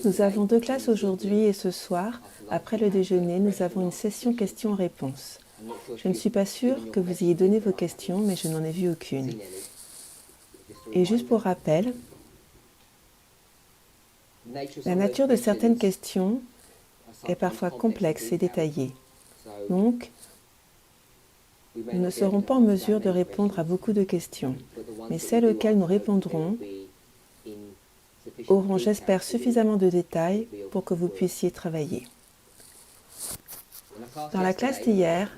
Nous avons deux classes aujourd'hui et ce soir, après le déjeuner, nous avons une session questions-réponses. Je ne suis pas sûre que vous ayez donné vos questions, mais je n'en ai vu aucune. Et juste pour rappel, la nature de certaines questions est parfois complexe et détaillée. Donc, nous ne serons pas en mesure de répondre à beaucoup de questions, mais celles auxquelles nous répondrons auront, j'espère, suffisamment de détails pour que vous puissiez travailler. Dans la classe d'hier,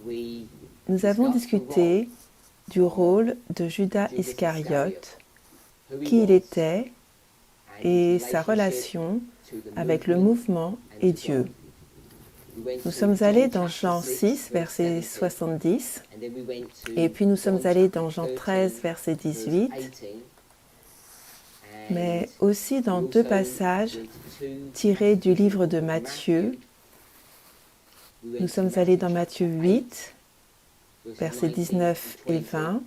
nous avons discuté du rôle de Judas Iscariote, qui il était et sa relation avec le mouvement et Dieu. Nous sommes allés dans Jean 6, verset 70, et puis nous sommes allés dans Jean 13, verset 18, mais aussi dans deux passages tirés du livre de Matthieu. Nous sommes allés dans Matthieu 8, versets 19 et 20,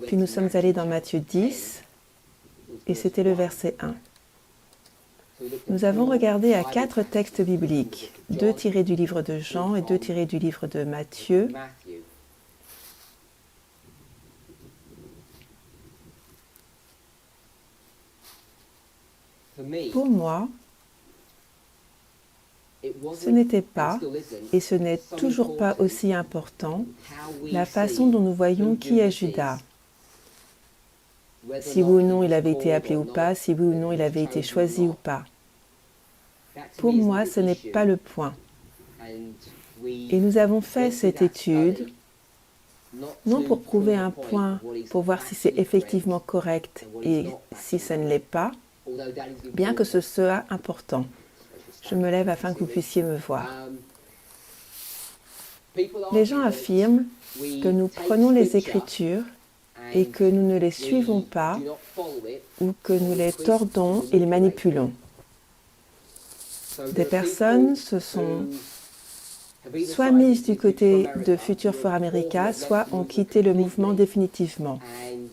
puis nous sommes allés dans Matthieu 10, et c'était le verset 1. Nous avons regardé à 4 textes bibliques, 2 tirés du livre de Jean et 2 tirés du livre de Matthieu. Pour moi, ce n'était pas, et ce n'est toujours pas aussi important, la façon dont nous voyons qui est Judas. Si oui ou non il avait été appelé ou pas, si oui ou non il avait été choisi ou pas. Pour moi, ce n'est pas le point. Et nous avons fait cette étude, non pour prouver un point, pour voir si c'est effectivement correct et si ça ne l'est pas, bien que ce soit important. Je me lève afin que vous puissiez me voir. Les gens affirment que nous prenons les Écritures et que nous ne les suivons pas ou que nous les tordons et les manipulons. Des personnes se sont soit mises du côté de Future for America, soit ont quitté le mouvement définitivement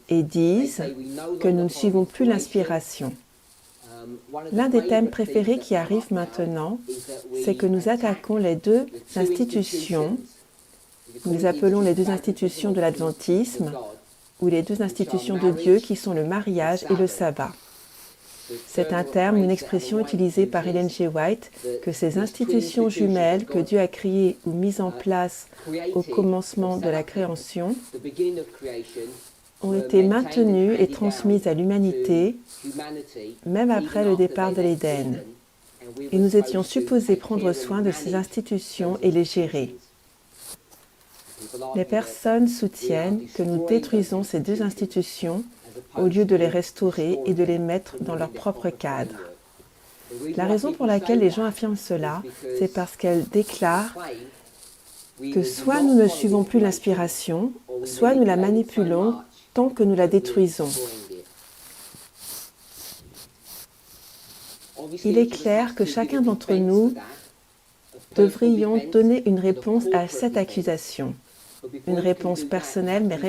et disent que nous ne suivons plus l'inspiration. L'un des thèmes préférés qui arrive maintenant, c'est que nous attaquons les deux institutions, nous les appelons les deux institutions de l'adventisme, ou les deux institutions de Dieu qui sont le mariage et le sabbat. C'est un terme, une expression utilisée par Ellen G. White, que ces institutions jumelles que Dieu a créées ou mises en place au commencement de la création ont été maintenues et transmises à l'humanité, même après le départ de l'Éden. Et nous étions supposés prendre soin de ces institutions et les gérer. Les personnes soutiennent que nous détruisons ces deux institutions au lieu de les restaurer et de les mettre dans leur propre cadre. La raison pour laquelle les gens affirment cela, c'est parce qu'elles déclarent que soit nous ne suivons plus l'inspiration, soit nous la manipulons tant que nous la détruisons. Il est clair que chacun d'entre nous devrions donner une réponse à cette accusation. Une réponse personnelle, mais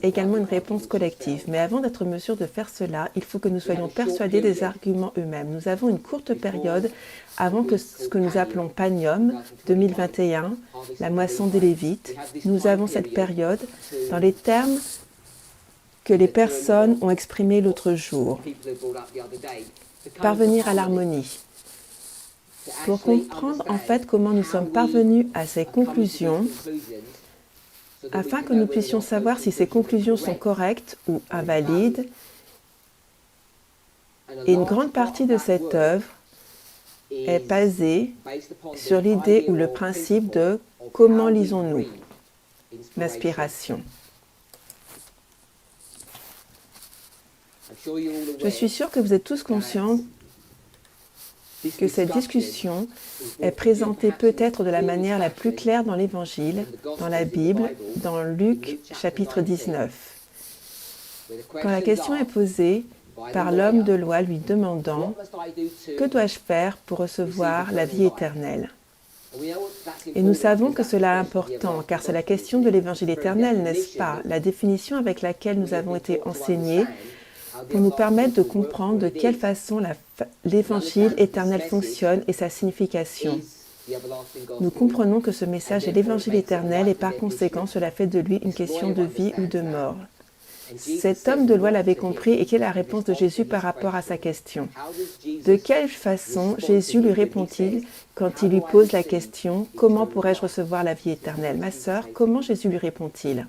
également une réponse collective. Mais avant d'être en mesure de faire cela, il faut que nous soyons persuadés des arguments eux-mêmes. Nous avons une courte période avant que ce que nous appelons Panium 2021, la moisson des Lévites. Nous avons cette période dans les termes que les personnes ont exprimés l'autre jour. Parvenir à l'harmonie. Pour comprendre en fait comment nous sommes parvenus à ces conclusions, afin que nous puissions savoir si ces conclusions sont correctes ou invalides, et une grande partie de cette œuvre est basée sur l'idée ou le principe de comment lisons-nous l'inspiration. Je suis sûre que vous êtes tous conscients que cette discussion est présentée peut-être de la manière la plus claire dans l'Évangile, dans la Bible, dans Luc chapitre 19. Quand la question est posée par l'homme de loi lui demandant « Que dois-je faire pour recevoir la vie éternelle ?» Et nous savons que cela est important, car c'est la question de l'Évangile éternel, n'est-ce pas? La définition avec laquelle nous avons été enseignés pour nous permettre de comprendre de quelle façon l'évangile éternel fonctionne et sa signification. Nous comprenons que ce message est l'évangile éternel et par conséquent cela fait de lui une question de vie ou de mort. Cet homme de loi l'avait compris et quelle est la réponse de Jésus par rapport à sa question? De quelle façon Jésus lui répond-il quand il lui pose la question « Comment pourrais-je recevoir la vie éternelle ?» Ma sœur, comment Jésus lui répond-il?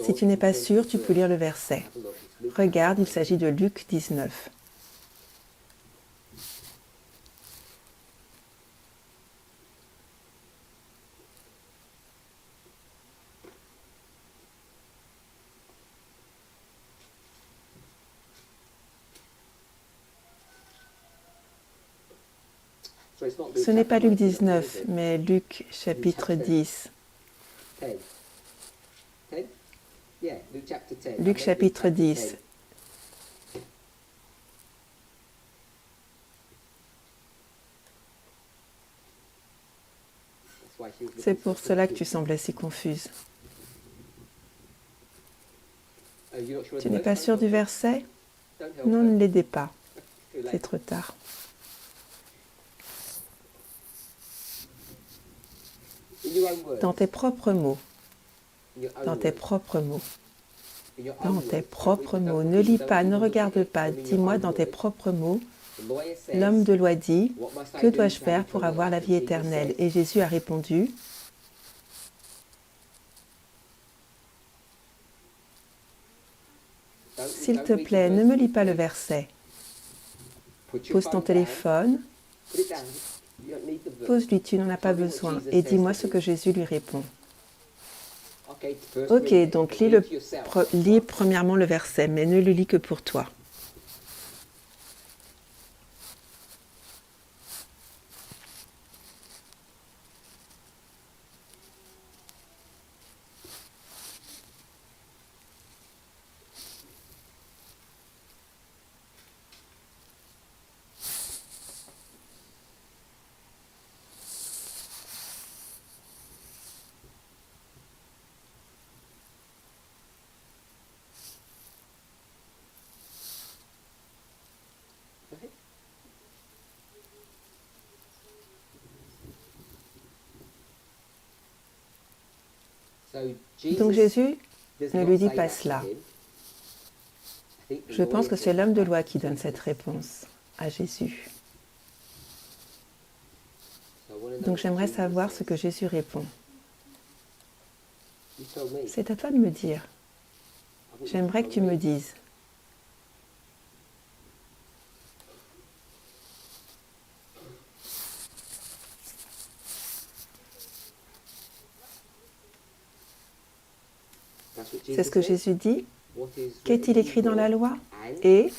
Si tu n'es pas sûr, tu peux lire le verset. Regarde, il s'agit de Luc 19. Ce n'est pas Luc 19, mais Luc chapitre 10. Luc chapitre 10. C'est pour cela que tu semblais si confuse. Tu n'es pas sûr du verset? Non, ne l'aidez pas. C'est trop tard. Dans tes propres mots. Dans tes propres mots. Dans tes propres mots. Ne lis pas, ne regarde pas. Dis-moi dans tes propres mots. L'homme de loi dit, « Que dois-je faire pour avoir la vie éternelle ?» Et Jésus a répondu, « S'il te plaît, ne me lis pas le verset. Pose ton téléphone. Pose-lui, tu n'en as pas besoin. Et dis-moi ce que Jésus lui répond. » Ok, donc lis premièrement le verset, mais ne le lis que pour toi. Donc Jésus ne lui dit pas cela. Je pense que c'est l'homme de loi qui donne cette réponse à Jésus. Donc j'aimerais savoir ce que Jésus répond. C'est à toi de me dire. J'aimerais que tu me dises. C'est ce que Jésus dit. Qu'est-il écrit dans la loi? Et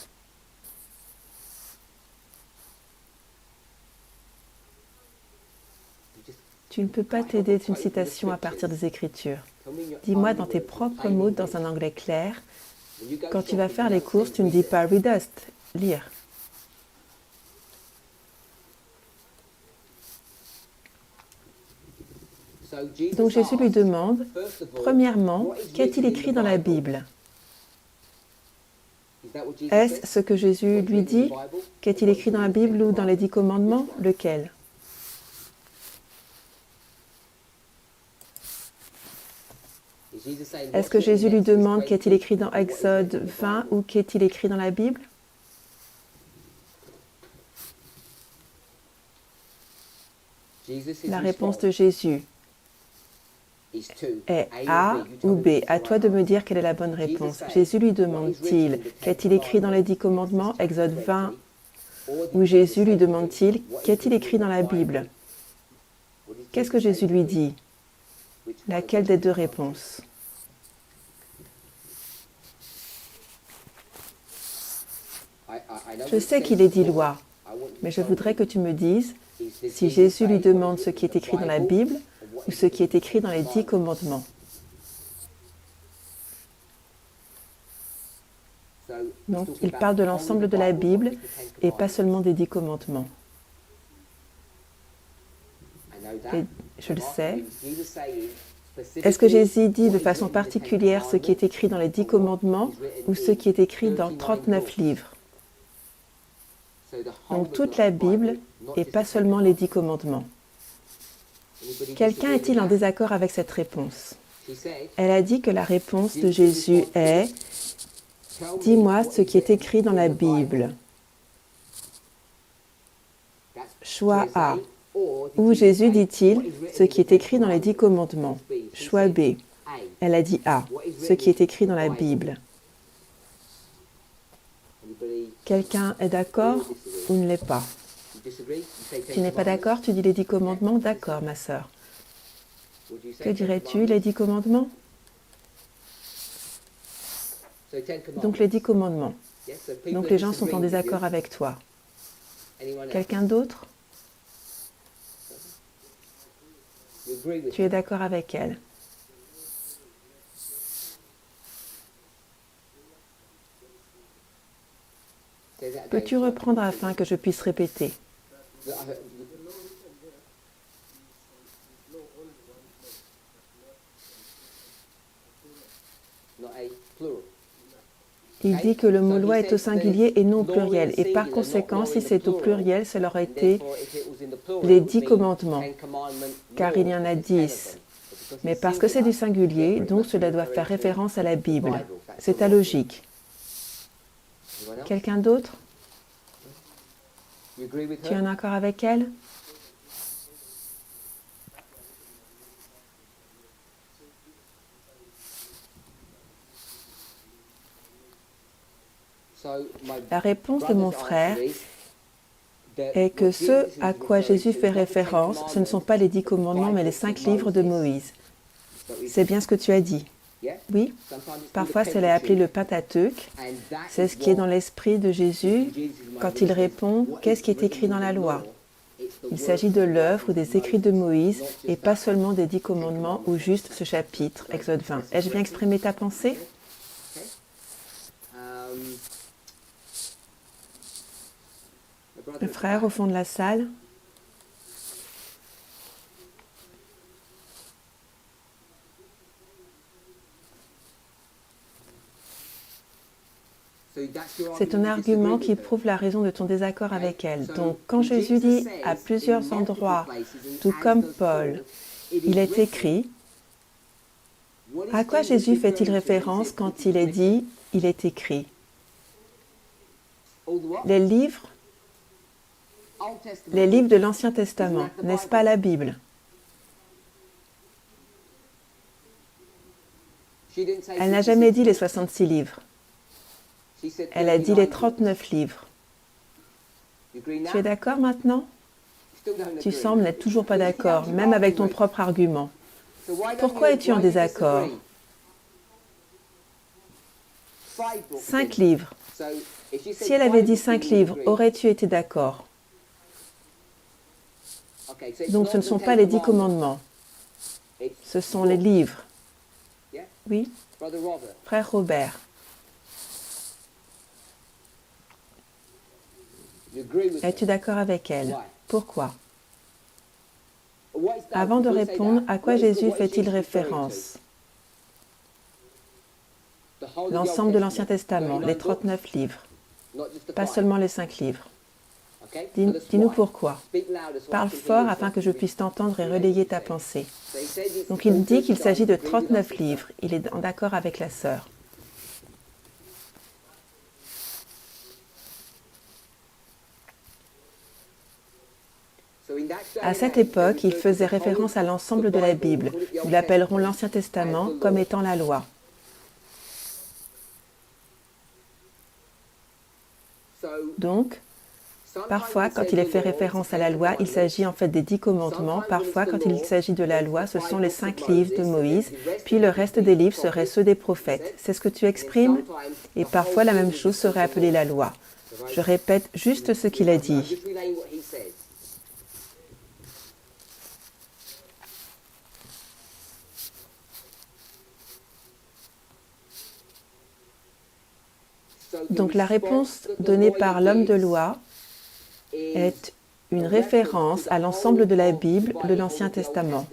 tu ne peux pas t'aider d'une citation à partir des Écritures. Dis-moi dans tes propres mots, dans un anglais clair. Quand tu vas faire les courses, tu ne dis pas « read us », lire. Donc Jésus lui demande, premièrement, qu'a-t-il écrit dans la Bible? Est-ce ce que Jésus lui dit? Qu'est-il écrit dans la Bible ou dans les 10 commandements? Lequel? Est-ce que Jésus lui demande qu'est-il écrit dans Exode 20 ou qu'est-il écrit dans la Bible? La réponse de Jésus est A ou B. À toi de me dire quelle est la bonne réponse. Jésus lui demande-t-il qu'est-il écrit dans les 10 commandements, Exode 20, ou Jésus lui demande-t-il qu'est-il écrit dans la Bible? Qu'est-ce que Jésus lui dit? Laquelle des deux réponses? Je sais qu'il est dit loi, mais je voudrais que tu me dises si Jésus lui demande ce qui est écrit dans la Bible ou ce qui est écrit dans les 10 commandements. Donc, il parle de l'ensemble de la Bible et pas seulement des 10 commandements. Et je le sais. Est-ce que Jésus dit de façon particulière ce qui est écrit dans les 10 commandements ou ce qui est écrit dans 39 livres? Donc toute la Bible et pas seulement les 10 commandements. Quelqu'un est-il en désaccord avec cette réponse? Elle a dit que la réponse de Jésus est « Dis-moi ce qui est écrit dans la Bible ». Choix A. Ou Jésus dit-il ce qui est écrit dans les 10 commandements? Choix B. Elle a dit A. Ce qui est écrit dans la Bible. Quelqu'un est d'accord ou ne l'est pas? Tu n'es pas d'accord? Tu dis les 10 commandements? D'accord, ma sœur. Que dirais-tu, les 10 commandements? Donc les 10 commandements. Donc les gens sont en désaccord avec toi. Quelqu'un d'autre? Tu es d'accord avec elle? Peux-tu reprendre afin que je puisse répéter? Il dit que le mot loi est au singulier et non au pluriel. Et par conséquent, si c'est au pluriel, cela aurait été les 10 commandements, car il y en a 10. Mais parce que c'est du singulier, donc cela doit faire référence à la Bible. C'est ta logique. Quelqu'un d'autre? Tu es en accord avec elle? La réponse de mon frère est que ce à quoi Jésus fait référence, ce ne sont pas les 10 commandements, mais les 5 livres de Moïse. C'est bien ce que tu as dit. Oui, parfois c'est appelé le Pentateuque. C'est ce qui est dans l'esprit de Jésus quand il répond « Qu'est-ce qui est écrit dans la loi ?» Il s'agit de l'œuvre ou des écrits de Moïse et pas seulement des 10 commandements ou juste ce chapitre, Exode 20. Ai-je bien exprimé ta pensée? Le frère au fond de la salle. C'est ton argument qui prouve la raison de ton désaccord avec elle. Donc, quand Jésus dit à plusieurs endroits, tout comme Paul, il est écrit, à quoi Jésus fait-il référence quand il est dit, il est écrit? Les livres de l'Ancien Testament, n'est-ce pas la Bible? Elle n'a jamais dit les 66 livres. Elle a dit les 39 livres. Tu es d'accord maintenant? Tu sembles n'être toujours pas d'accord, même avec ton propre argument. Pourquoi es-tu en désaccord? 5 livres. Si elle avait dit 5 livres, aurais-tu été d'accord? Donc ce ne sont pas les 10 commandements. Ce sont les livres. Oui? Frère Robert. Es-tu d'accord avec elle? Pourquoi? Avant de répondre, à quoi Jésus fait-il référence? L'ensemble de l'Ancien Testament, les 39 livres, pas seulement les 5 livres. Dis-nous pourquoi. Parle fort afin que je puisse t'entendre et relayer ta pensée. Donc il dit qu'il s'agit de 39 livres. Il est en accord avec la sœur. À cette époque, il faisait référence à l'ensemble de la Bible. Nous l'appellerons l'Ancien Testament comme étant la loi. Donc, parfois, quand il est fait référence à la loi, il s'agit en fait des 10 commandements. Parfois, quand il s'agit de la loi, ce sont les 5 livres de Moïse. Puis le reste des livres seraient ceux des prophètes. C'est ce que tu exprimes? Et parfois, la même chose serait appelée la loi. Je répète juste ce qu'il a dit. Donc la réponse donnée par l'homme de loi est une référence à l'ensemble de la Bible de l'Ancien Testament.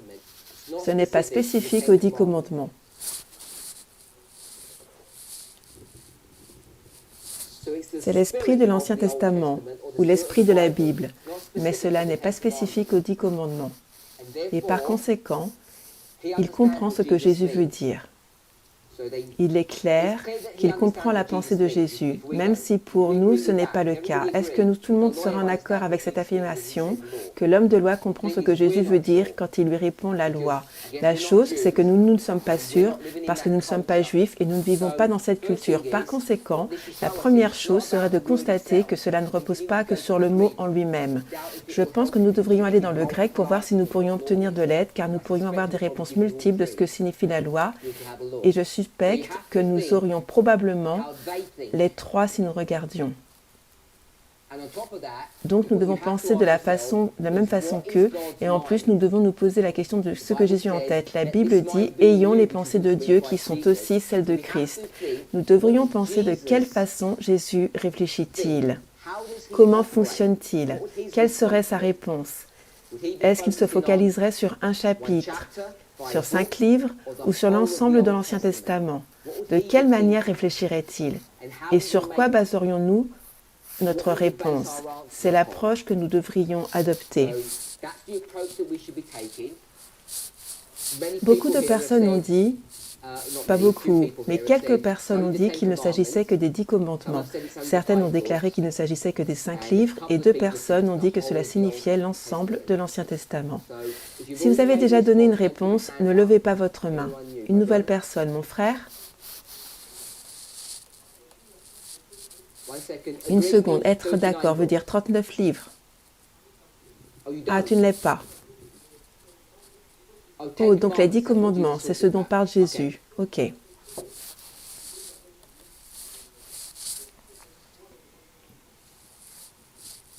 Ce n'est pas spécifique aux 10 commandements. C'est l'esprit de l'Ancien Testament ou l'esprit de la Bible, mais cela n'est pas spécifique aux 10 commandements. Et par conséquent, il comprend ce que Jésus veut dire. Il est clair qu'il comprend la pensée de Jésus, même si pour nous ce n'est pas le cas. Est-ce que tout le monde sera en accord avec cette affirmation que l'homme de loi comprend ce que Jésus veut dire quand il lui répond la loi? La chose, c'est que nous ne sommes pas sûrs parce que nous ne sommes pas juifs et nous ne vivons pas dans cette culture. Par conséquent, la première chose serait de constater que cela ne repose pas que sur le mot en lui-même. Je pense que nous devrions aller dans le grec pour voir si nous pourrions obtenir de l'aide, car nous pourrions avoir des réponses multiples de ce que signifie la loi, et je suspecte que nous aurions probablement les trois si nous regardions. Donc nous devons penser de la même façon qu'eux, et en plus nous devons nous poser la question de ce que Jésus a en tête. La Bible dit « Ayons les pensées de Dieu qui sont aussi celles de Christ ». Nous devrions penser de quelle façon Jésus réfléchit-il? Comment fonctionne-t-il? Quelle serait sa réponse? Est-ce qu'il se focaliserait sur un chapitre, sur 5 livres ou sur l'ensemble de l'Ancien Testament? De quelle manière réfléchirait-il? Et sur quoi baserions-nous notre réponse? C'est l'approche que nous devrions adopter. Beaucoup de personnes ont dit, pas beaucoup, mais quelques personnes ont dit qu'il ne s'agissait que des 10 commandements. Certaines ont déclaré qu'il ne s'agissait que des 5 livres et 2 personnes ont dit que cela signifiait l'ensemble de l'Ancien Testament. Si vous avez déjà donné une réponse, ne levez pas votre main. Une nouvelle personne, mon frère? Une seconde, être d'accord veut dire 39 livres. Ah, tu ne l'es pas. Oh, donc les 10 commandements, c'est ce dont parle Jésus. Ok.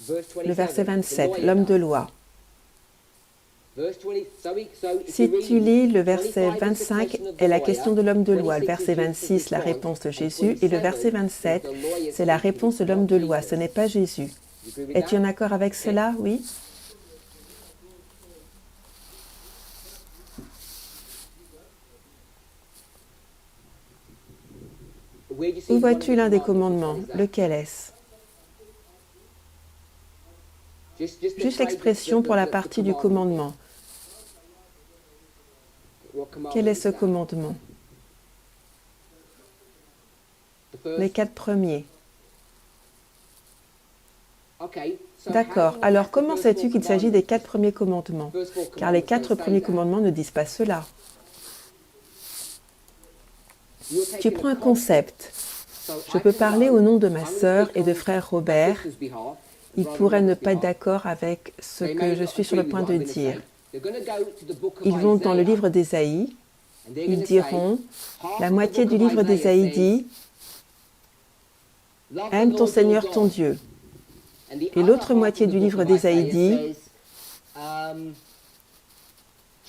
Le verset 27, l'homme de loi. Si tu lis le verset 25 est la question de l'homme de loi, le verset 26 la réponse de Jésus et le verset 27 c'est la réponse de l'homme de loi, ce n'est pas Jésus. Es-tu en accord avec cela? Oui? Où vois-tu l'un des commandements? Lequel est-ce? Juste l'expression pour la partie du commandement. Quel est ce commandement? Les 4 premiers. D'accord. Alors comment sais-tu qu'il s'agit des 4 premiers commandements? Car les 4 premiers commandements ne disent pas cela. Tu prends un concept. Je peux parler au nom de ma sœur et de frère Robert. Ils pourraient ne pas être d'accord avec ce que je suis sur le point de dire. Ils vont dans le livre d'Ésaïe. Ils diront, la moitié du livre d'Ésaïe dit, « Aime ton Seigneur ton Dieu ». Et l'autre moitié du livre d'Ésaïe dit,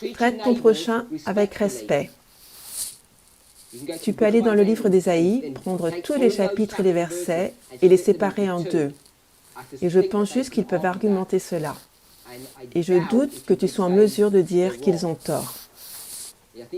« Traite ton prochain avec respect ». Tu peux aller dans le livre d'Ésaïe, prendre tous les chapitres et les versets et les séparer en 2. Et je pense juste qu'ils peuvent argumenter cela. Et je doute que tu sois en mesure de dire qu'ils ont tort.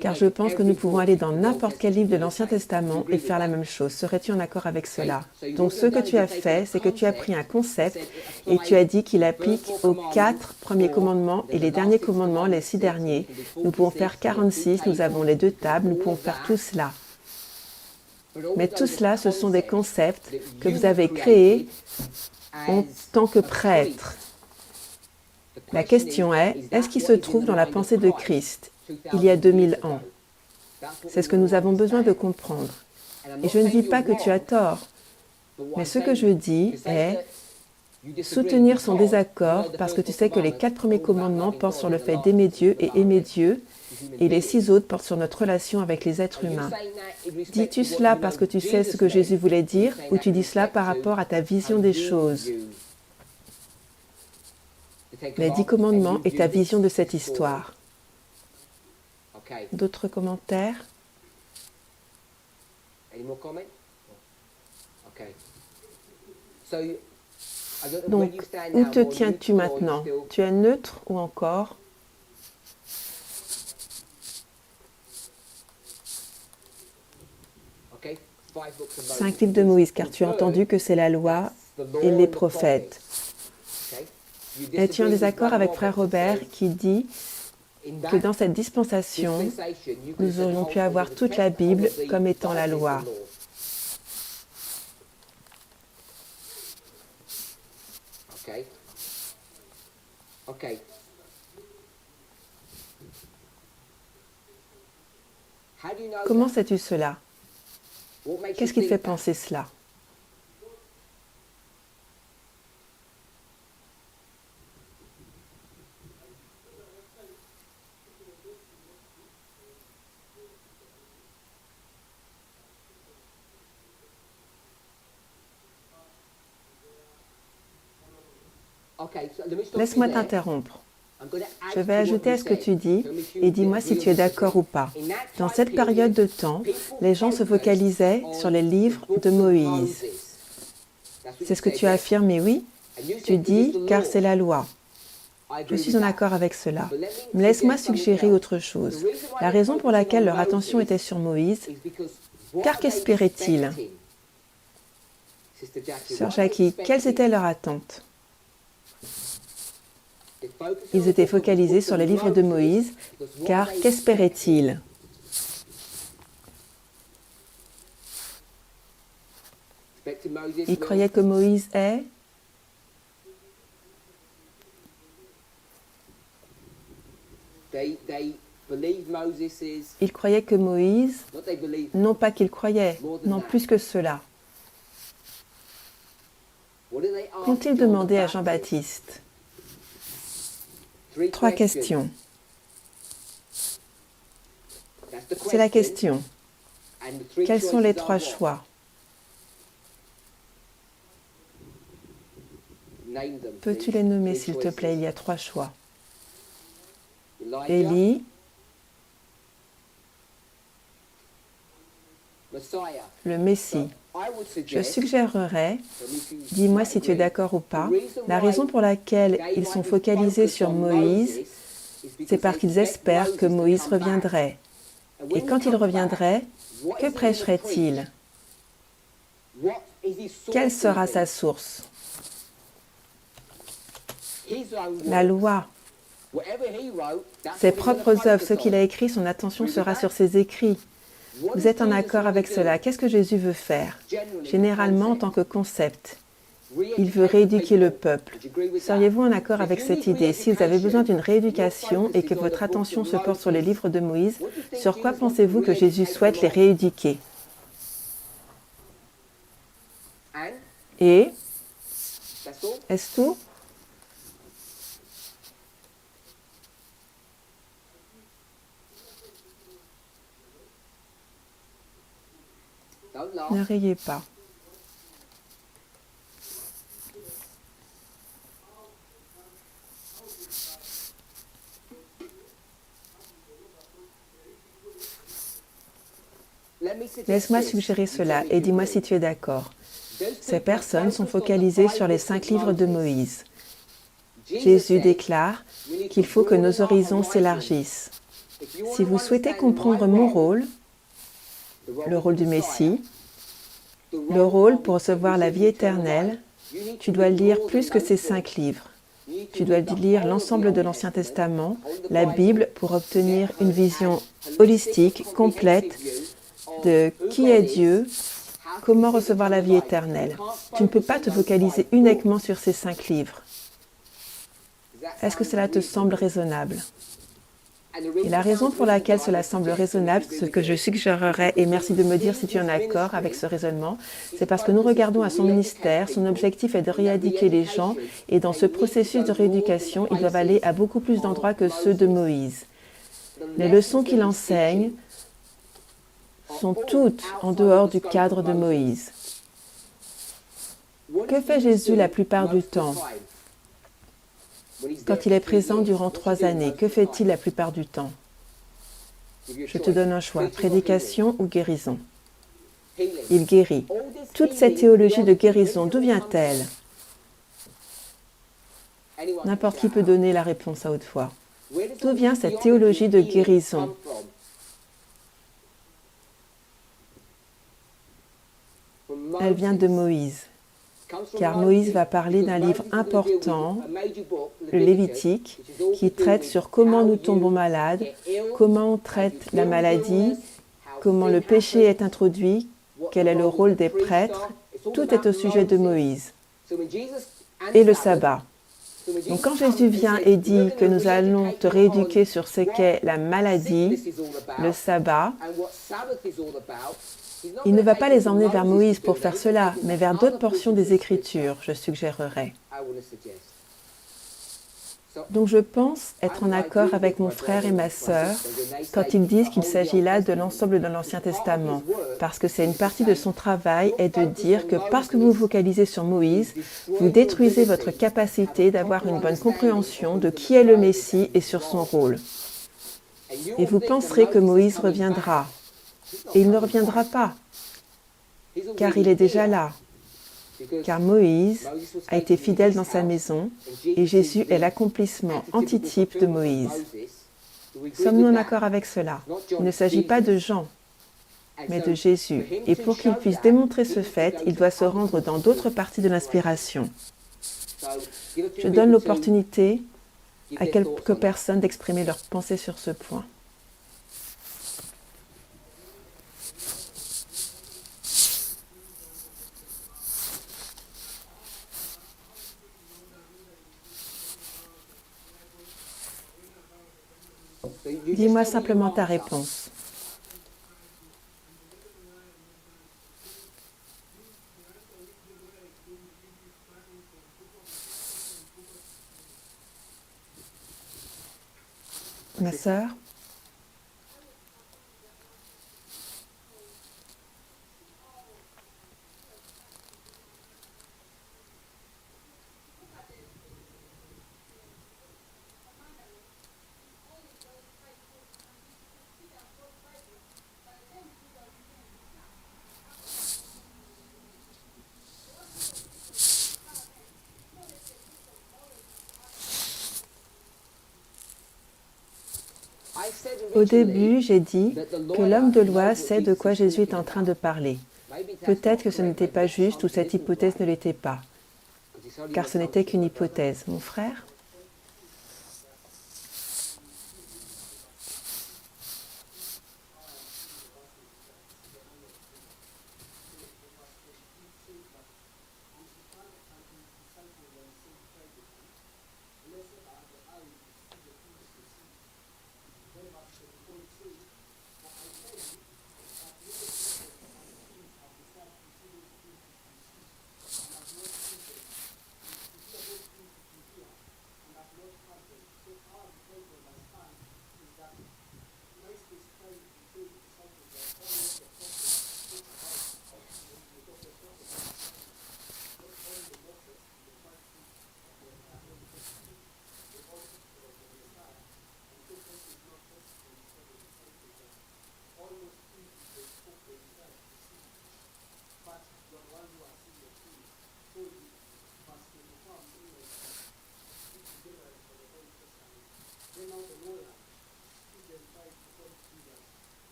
Car je pense que nous pouvons aller dans n'importe quel livre de l'Ancien Testament et faire la même chose. Serais-tu en accord avec cela? Donc ce que tu as fait, c'est que tu as pris un concept et tu as dit qu'il applique aux 4 premiers commandements et les derniers commandements, les 6 derniers. Nous pouvons faire 46, nous avons les 2 tables, nous pouvons faire tout cela. Mais tout cela, ce sont des concepts que vous avez créés en tant que prêtre. La question est, est-ce qu'il se trouve dans la pensée de Christ il y a 2000 ans? C'est ce que nous avons besoin de comprendre. Et je ne dis pas que tu as tort, mais ce que je dis est soutenir son désaccord parce que tu sais que les 4 premiers commandements portent sur le fait d'aimer Dieu et aimer Dieu, et les 6 autres portent sur notre relation avec les êtres humains. Dis-tu cela parce que tu sais ce que Jésus voulait dire, ou tu dis cela par rapport à ta vision des choses? Les 10 commandements et ta vision de cette histoire. D'autres commentaires? Donc, où te tiens-tu maintenant? Tu es neutre ou encore? 5 livres de Moïse, car tu as entendu que c'est la loi et les prophètes. Es-tu en désaccord avec frère Robert qui dit que dans cette dispensation, nous aurions pu avoir toute la Bible comme étant la loi? Comment sais-tu cela? Qu'est-ce qui te fait penser cela? Laisse-moi t'interrompre. Je vais ajouter à ce que tu dis et dis-moi si tu es d'accord ou pas. Dans cette période de temps, les gens se focalisaient sur les livres de Moïse. C'est ce que tu as affirmé, oui? Tu dis « car c'est la loi ». Je suis en accord avec cela. Mais laisse-moi suggérer autre chose. La raison pour laquelle leur attention était sur Moïse, car qu'espéraient-ils? Sœur Jackie, quelles étaient leurs attentes? Ils étaient focalisés sur les livres de Moïse, car qu'espéraient-ils? Ils croyaient que Moïse est... Ils croyaient que Moïse... Non pas qu'ils croyaient, non plus que cela. Qu'ont-ils demandé à Jean-Baptiste? 3 questions. C'est la question. Quels sont les 3 choix? Peux-tu les nommer, s'il te plaît? Il y a 3 choix. Élie, le Messie. Je suggérerais, dis-moi si tu es d'accord ou pas, la raison pour laquelle ils sont focalisés sur Moïse, c'est parce qu'ils espèrent que Moïse reviendrait. Et quand il reviendrait, que prêcherait-il? Quelle sera sa source? La loi. Ses propres œuvres, ce qu'il a écrit, son attention sera sur ses écrits. Vous êtes en accord avec cela? Qu'est-ce que Jésus veut faire? Généralement, en tant que concept, il veut rééduquer le peuple. Seriez-vous en accord avec cette idée? Si vous avez besoin d'une rééducation et que votre attention se porte sur les livres de Moïse, sur quoi pensez-vous que Jésus souhaite les rééduquer? Et? Est-ce tout? Ne riez pas. Laisse-moi suggérer cela et dis-moi si tu es d'accord. Ces personnes sont focalisées sur les 5 livres de Moïse. Jésus déclare qu'il faut que nos horizons s'élargissent. Si vous souhaitez comprendre mon rôle, le rôle du Messie, le rôle pour recevoir la vie éternelle, tu dois lire plus que ces 5 livres. Tu dois lire l'ensemble de l'Ancien Testament, la Bible, pour obtenir une vision holistique, complète de qui est Dieu, comment recevoir la vie éternelle. Tu ne peux pas te focaliser uniquement sur ces 5 livres. Est-ce que cela te semble raisonnable? Et la raison pour laquelle cela semble raisonnable, ce que je suggérerais, et merci de me dire si tu es en accord avec ce raisonnement, c'est parce que nous regardons à son ministère, son objectif est de rééduquer les gens, et dans ce processus de rééducation, ils doivent aller à beaucoup plus d'endroits que ceux de Moïse. Les leçons qu'il enseigne sont toutes en dehors du cadre de Moïse. Que fait Jésus la plupart du temps? Quand il est présent durant 3 années, que fait-il la plupart du temps? Je te donne un choix, prédication ou guérison. Il guérit. Toute cette théologie de guérison, d'où vient-elle? N'importe qui peut donner la réponse à haute voix. D'où vient cette théologie de guérison? elle vient de Moïse, car Moïse va parler d'un livre important, le Lévitique, qui traite sur comment nous tombons malades, comment on traite la maladie, comment le péché est introduit, quel est le rôle des prêtres. Tout est au sujet de Moïse. Et le sabbat. Donc quand Jésus vient et dit que nous allons te rééduquer sur ce qu'est la maladie, le sabbat, il ne va pas les emmener vers Moïse pour faire cela, mais vers d'autres portions des Écritures, je suggérerais. Donc je pense être en accord avec mon frère et ma sœur quand ils disent qu'il s'agit là de l'ensemble de l'Ancien Testament, parce que c'est une partie de son travail est de dire que parce que vous vous focalisez sur Moïse, vous détruisez votre capacité d'avoir une bonne compréhension de qui est le Messie et sur son rôle. Et vous penserez que Moïse reviendra. Et il ne reviendra pas, car il est déjà là. Car Moïse a été fidèle dans sa maison et Jésus est l'accomplissement antitype de Moïse. Sommes-nous en accord avec cela? Il ne s'agit pas de Jean, mais de Jésus. Et pour qu'il puisse démontrer ce fait, il doit se rendre dans d'autres parties de l'inspiration. Je donne l'opportunité à quelques personnes d'exprimer leurs pensées sur ce point. Dis-moi simplement ta réponse. Ma sœur? Au début, j'ai dit que l'homme de loi sait de quoi Jésus est en train de parler. Peut-être que ce n'était pas juste ou cette hypothèse ne l'était pas, car ce n'était qu'une hypothèse. Mon frère?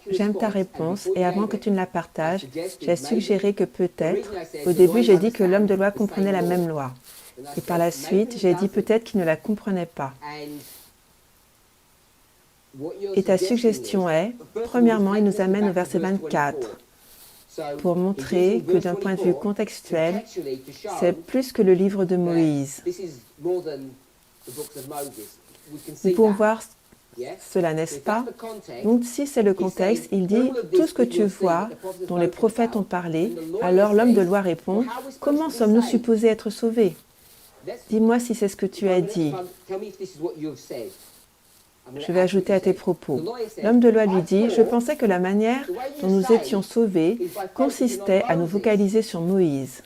J'aime ta réponse et avant que tu ne la partages, j'ai suggéré que peut-être, au début j'ai dit que l'homme de loi comprenait la même loi. Et par la suite, j'ai dit peut-être qu'il ne la comprenait pas. Et ta suggestion est, premièrement, il nous amène au verset 24 pour montrer que d'un point de vue contextuel, c'est plus que le livre de Moïse. Nous pouvons voir cela, n'est-ce pas? Donc si c'est le contexte, il dit « Tout ce que tu vois, dont les prophètes ont parlé », alors l'homme de loi répond « Comment sommes-nous supposés être sauvés ?» Dis-moi si c'est ce que tu as dit. Je vais ajouter à tes propos. L'homme de loi lui dit, je pensais que la manière dont nous étions sauvés consistait à nous focaliser sur Moïse.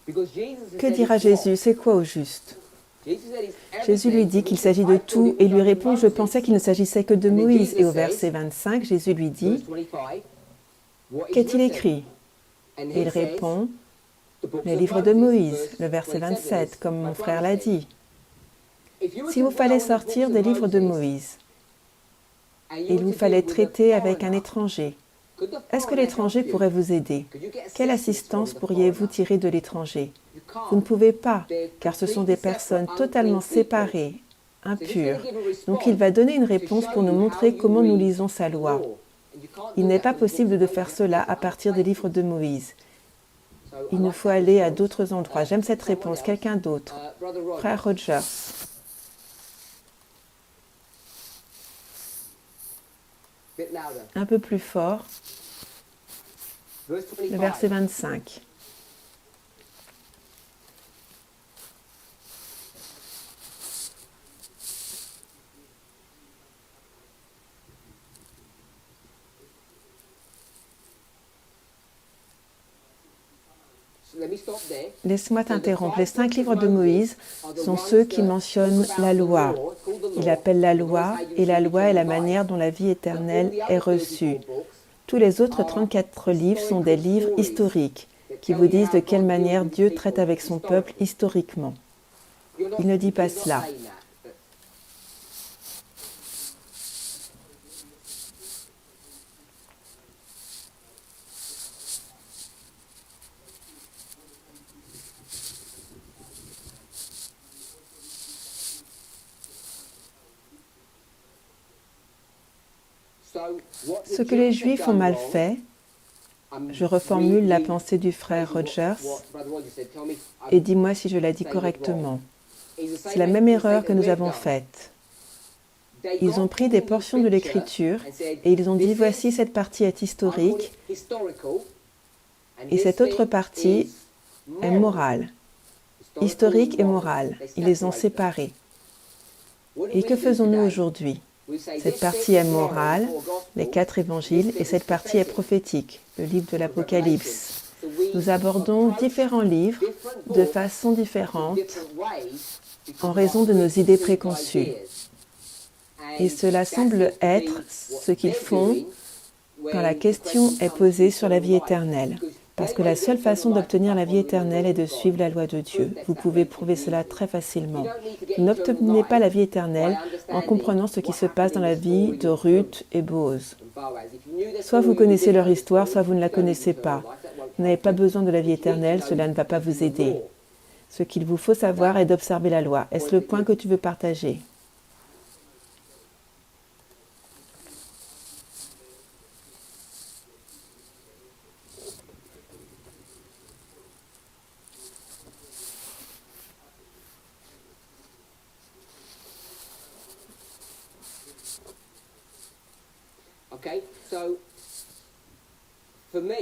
Que dira Jésus? C'est quoi au juste? Jésus lui dit qu'il s'agit de tout et lui répond, je pensais qu'il ne s'agissait que de Moïse. Et au verset 25, Jésus lui dit, qu'est-il écrit? Et il répond, les livres de Moïse, le verset 27, comme mon frère l'a dit. Si vous fallait sortir des livres de Moïse, il vous fallait traiter avec un étranger. Est-ce que l'étranger pourrait vous aider? Quelle assistance pourriez-vous tirer de l'étranger? Vous ne pouvez pas, car ce sont des personnes totalement séparées, impures. Donc il va donner une réponse pour nous montrer comment nous lisons sa loi. Il n'est pas possible de faire cela à partir des livres de Moïse. Il nous faut aller à d'autres endroits. J'aime cette réponse. Quelqu'un d'autre? Frère Rogers. Un peu plus fort. Le verset 25. Laisse-moi t'interrompre. Les 5 livres de Moïse sont ceux qui mentionnent la loi. Il appelle la loi, et la loi est la manière dont la vie éternelle est reçue. Tous les autres 34 livres sont des livres historiques, qui vous disent de quelle manière Dieu traite avec son peuple historiquement. Il ne dit pas cela. Ce que les Juifs ont mal fait, je reformule la pensée du frère Rogers, et dis-moi si je la dis correctement. C'est la même erreur que nous avons faite. Ils ont pris des portions de l'Écriture et ils ont dit, voici cette partie est historique et cette autre partie est morale. Historique et morale, ils les ont séparés. Et que faisons-nous aujourd'hui? Cette partie est morale, les 4 évangiles, et cette partie est prophétique, le livre de l'Apocalypse. Nous abordons différents livres de façon différente en raison de nos idées préconçues. Et cela semble être ce qu'ils font quand la question est posée sur la vie éternelle. Parce que la seule façon d'obtenir la vie éternelle est de suivre la loi de Dieu. Vous pouvez prouver cela très facilement. Vous n'obtenez pas la vie éternelle en comprenant ce qui se passe dans la vie de Ruth et Boaz. Soit vous connaissez leur histoire, soit vous ne la connaissez pas. Vous n'avez pas besoin de la vie éternelle, cela ne va pas vous aider. Ce qu'il vous faut savoir est d'observer la loi. Est-ce le point que tu veux partager?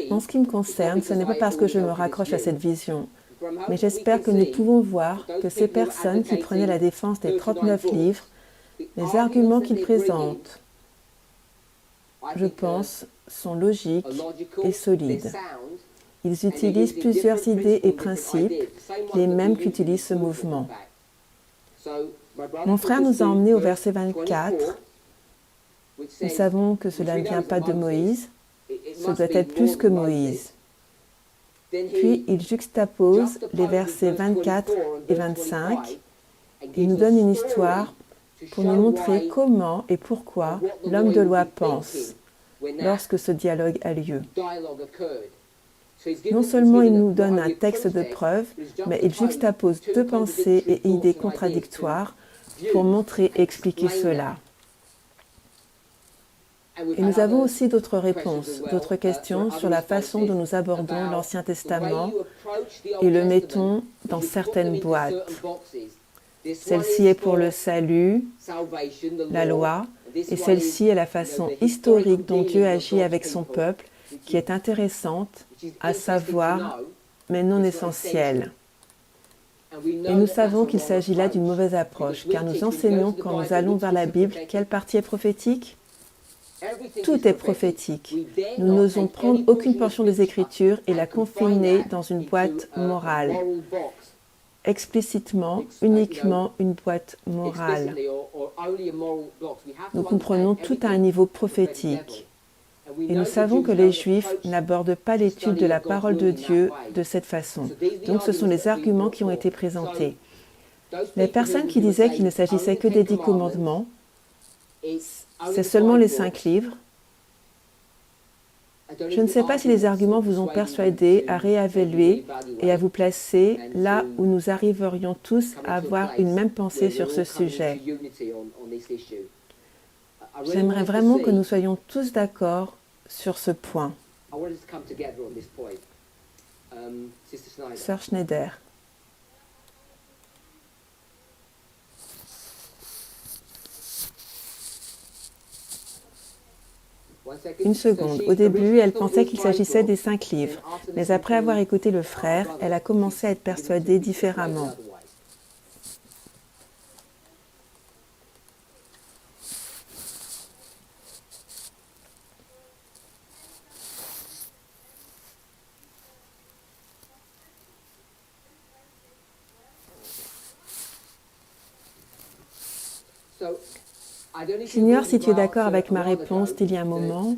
En ce qui me concerne, ce n'est pas parce que je me raccroche à cette vision, mais j'espère que nous pouvons voir que ces personnes qui prenaient la défense des 39 livres, les arguments qu'ils présentent, je pense, sont logiques et solides. Ils utilisent plusieurs idées et principes, les mêmes qu'utilise ce mouvement. Mon frère nous a emmenés au verset 24. Nous savons que cela ne vient pas de Moïse, ce doit être plus que Moïse. Puis il juxtapose les versets 24 et 25. Il nous donne une histoire pour nous montrer comment et pourquoi l'homme de loi pense lorsque ce dialogue a lieu. Non seulement il nous donne un texte de preuve, mais il juxtapose 2 pensées et idées contradictoires pour montrer et expliquer cela. Et nous avons aussi d'autres réponses, d'autres questions sur la façon dont nous abordons l'Ancien Testament et le mettons dans certaines boîtes. Celle-ci est pour le salut, la loi, et celle-ci est la façon historique dont Dieu agit avec son peuple, qui est intéressante, à savoir, mais non essentielle. Et nous savons qu'il s'agit là d'une mauvaise approche, car nous enseignons quand nous allons vers la Bible quelle partie est prophétique. Tout est prophétique. Nous n'osons prendre aucune portion des Écritures et la confiner dans une boîte morale. Explicitement, uniquement une boîte morale. Nous comprenons tout à un niveau prophétique. Et nous savons que les Juifs n'abordent pas l'étude de la parole de Dieu de cette façon. Donc ce sont les arguments qui ont été présentés. Les personnes qui disaient qu'il ne s'agissait que des 10 commandements, c'est seulement les 5 livres. Je ne sais pas si les arguments vous ont persuadé à réévaluer et à vous placer là où nous arriverions tous à avoir une même pensée sur ce sujet. J'aimerais vraiment que nous soyons tous d'accord sur ce point. Sœur Schneider. Une seconde. Au début, elle pensait qu'il s'agissait des 5 livres, mais après avoir écouté le frère, elle a commencé à être persuadée différemment. J'ignore si tu es d'accord avec ma réponse d'il y a un moment,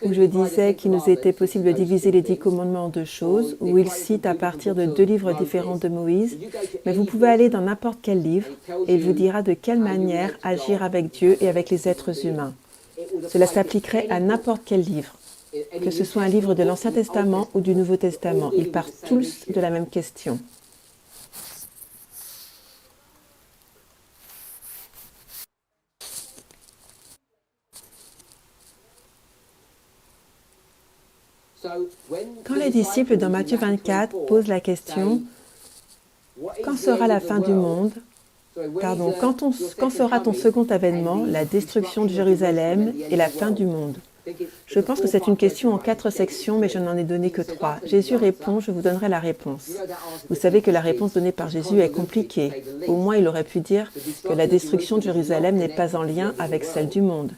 où je disais qu'il nous était possible de diviser les 10 commandements en 2 choses, où il cite à partir de 2 livres différents de Moïse, mais vous pouvez aller dans n'importe quel livre et il vous dira de quelle manière agir avec Dieu et avec les êtres humains. Cela s'appliquerait à n'importe quel livre, que ce soit un livre de l'Ancien Testament ou du Nouveau Testament. Ils partent tous de la même question. Quand les disciples dans Matthieu 24 posent la question « Quand sera la fin du monde ?» Pardon, quand sera ton second avènement, la destruction de Jérusalem et la fin du monde? Je pense que c'est une question en 4 sections, mais je n'en ai donné que 3. Jésus répond, je vous donnerai la réponse. Vous savez que la réponse donnée par Jésus est compliquée. Au moins, il aurait pu dire que la destruction de Jérusalem n'est pas en lien avec celle du monde.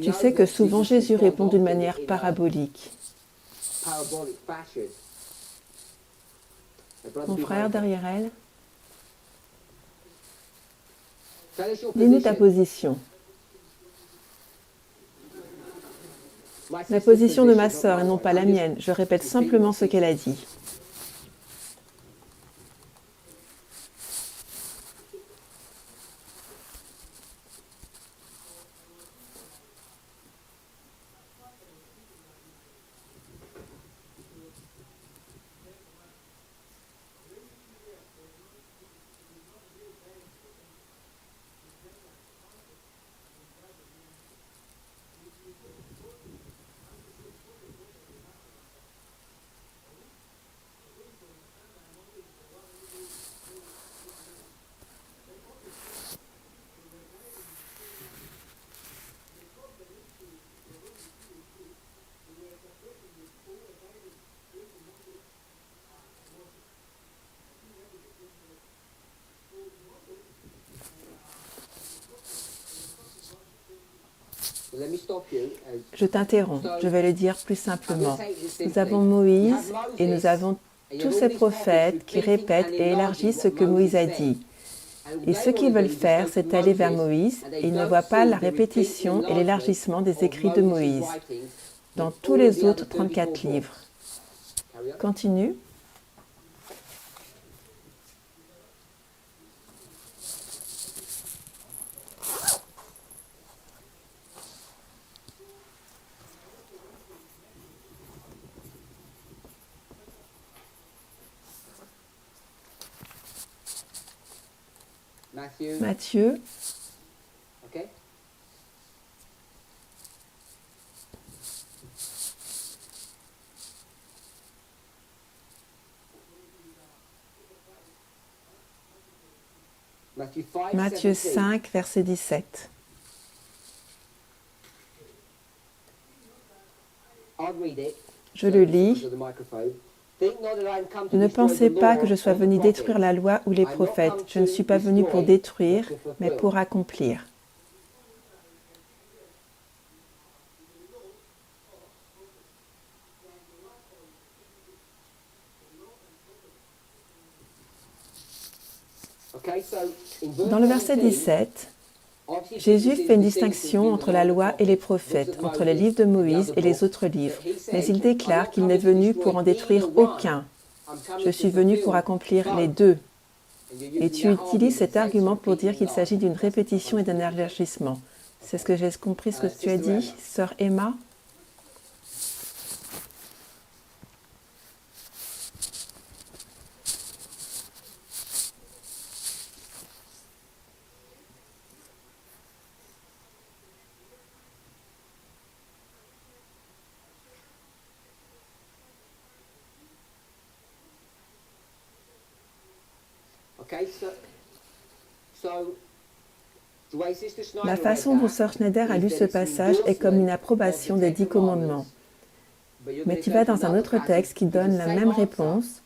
Tu sais que souvent Jésus répond d'une manière parabolique. Mon frère derrière elle, dis-nous ta position. La position de ma sœur et non pas la mienne. Je répète simplement ce qu'elle a dit. Je t'interromps, je vais le dire plus simplement. Nous avons Moïse et nous avons tous ces prophètes qui répètent et élargissent ce que Moïse a dit. Et ce qu'ils veulent faire, c'est aller vers Moïse et ils ne voient pas la répétition et l'élargissement des écrits de Moïse dans tous les autres 34 livres. Continue. Matthieu. Matthieu 5, verset 17. Je le lis. Ne pensez pas que je sois venu détruire la loi ou les prophètes. Je ne suis pas venu pour détruire, mais pour accomplir. Dans le verset 17, Jésus fait une distinction entre la loi et les prophètes, entre les livres de Moïse et les autres livres, mais il déclare qu'il n'est venu pour en détruire aucun. Je suis venu pour accomplir les deux. Et tu utilises cet argument pour dire qu'il s'agit d'une répétition et d'un élargissement. C'est ce que j'ai compris ce que tu as dit, sœur Emma? La façon dont sœur Schneider a lu ce passage est comme une approbation des 10 commandements. Mais tu vas dans un autre texte qui donne la même réponse,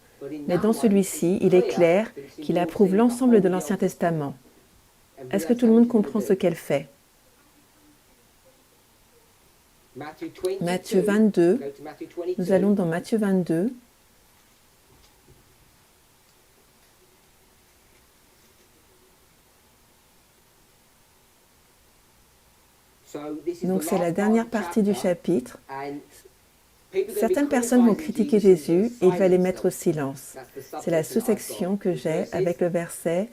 mais dans celui-ci, il est clair qu'il approuve l'ensemble de l'Ancien Testament. Est-ce que tout le monde comprend ce qu'elle fait? Matthieu 22, nous allons dans Matthieu 22. Donc c'est la dernière partie du chapitre. Certaines personnes vont critiquer Jésus et il va les mettre au silence. C'est la sous-section que j'ai avec le verset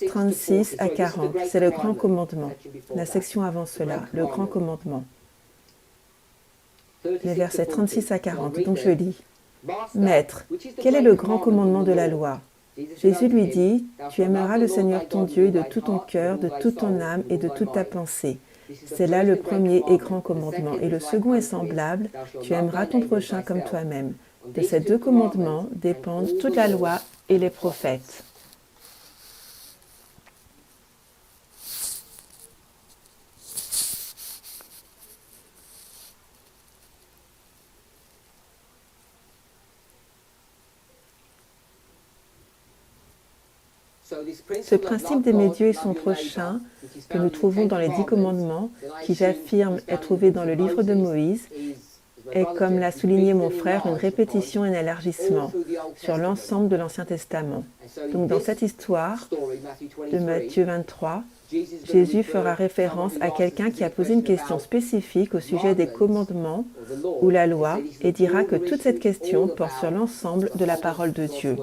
36 à 40. C'est le grand commandement. La section avant cela, le grand commandement. Les versets 36 à 40. Donc je lis. Maître, quel est le grand commandement de la loi? Jésus lui dit, tu aimeras le Seigneur ton Dieu de tout ton cœur, de toute ton âme et de toute ta pensée. C'est là le premier et grand commandement. Et le second est semblable, tu aimeras ton prochain comme toi-même. De ces deux commandements dépendent toute la loi et les prophètes. Ce principe d'aimer Dieu et son prochain, que nous trouvons dans les 10 commandements, qui j'affirme est trouvé dans le livre de Moïse, est, comme l'a souligné mon frère, une répétition et un élargissement sur l'ensemble de l'Ancien Testament. Donc dans cette histoire de Matthieu 23, Jésus fera référence à quelqu'un qui a posé une question spécifique au sujet des commandements ou la loi et dira que toute cette question porte sur l'ensemble de la parole de Dieu.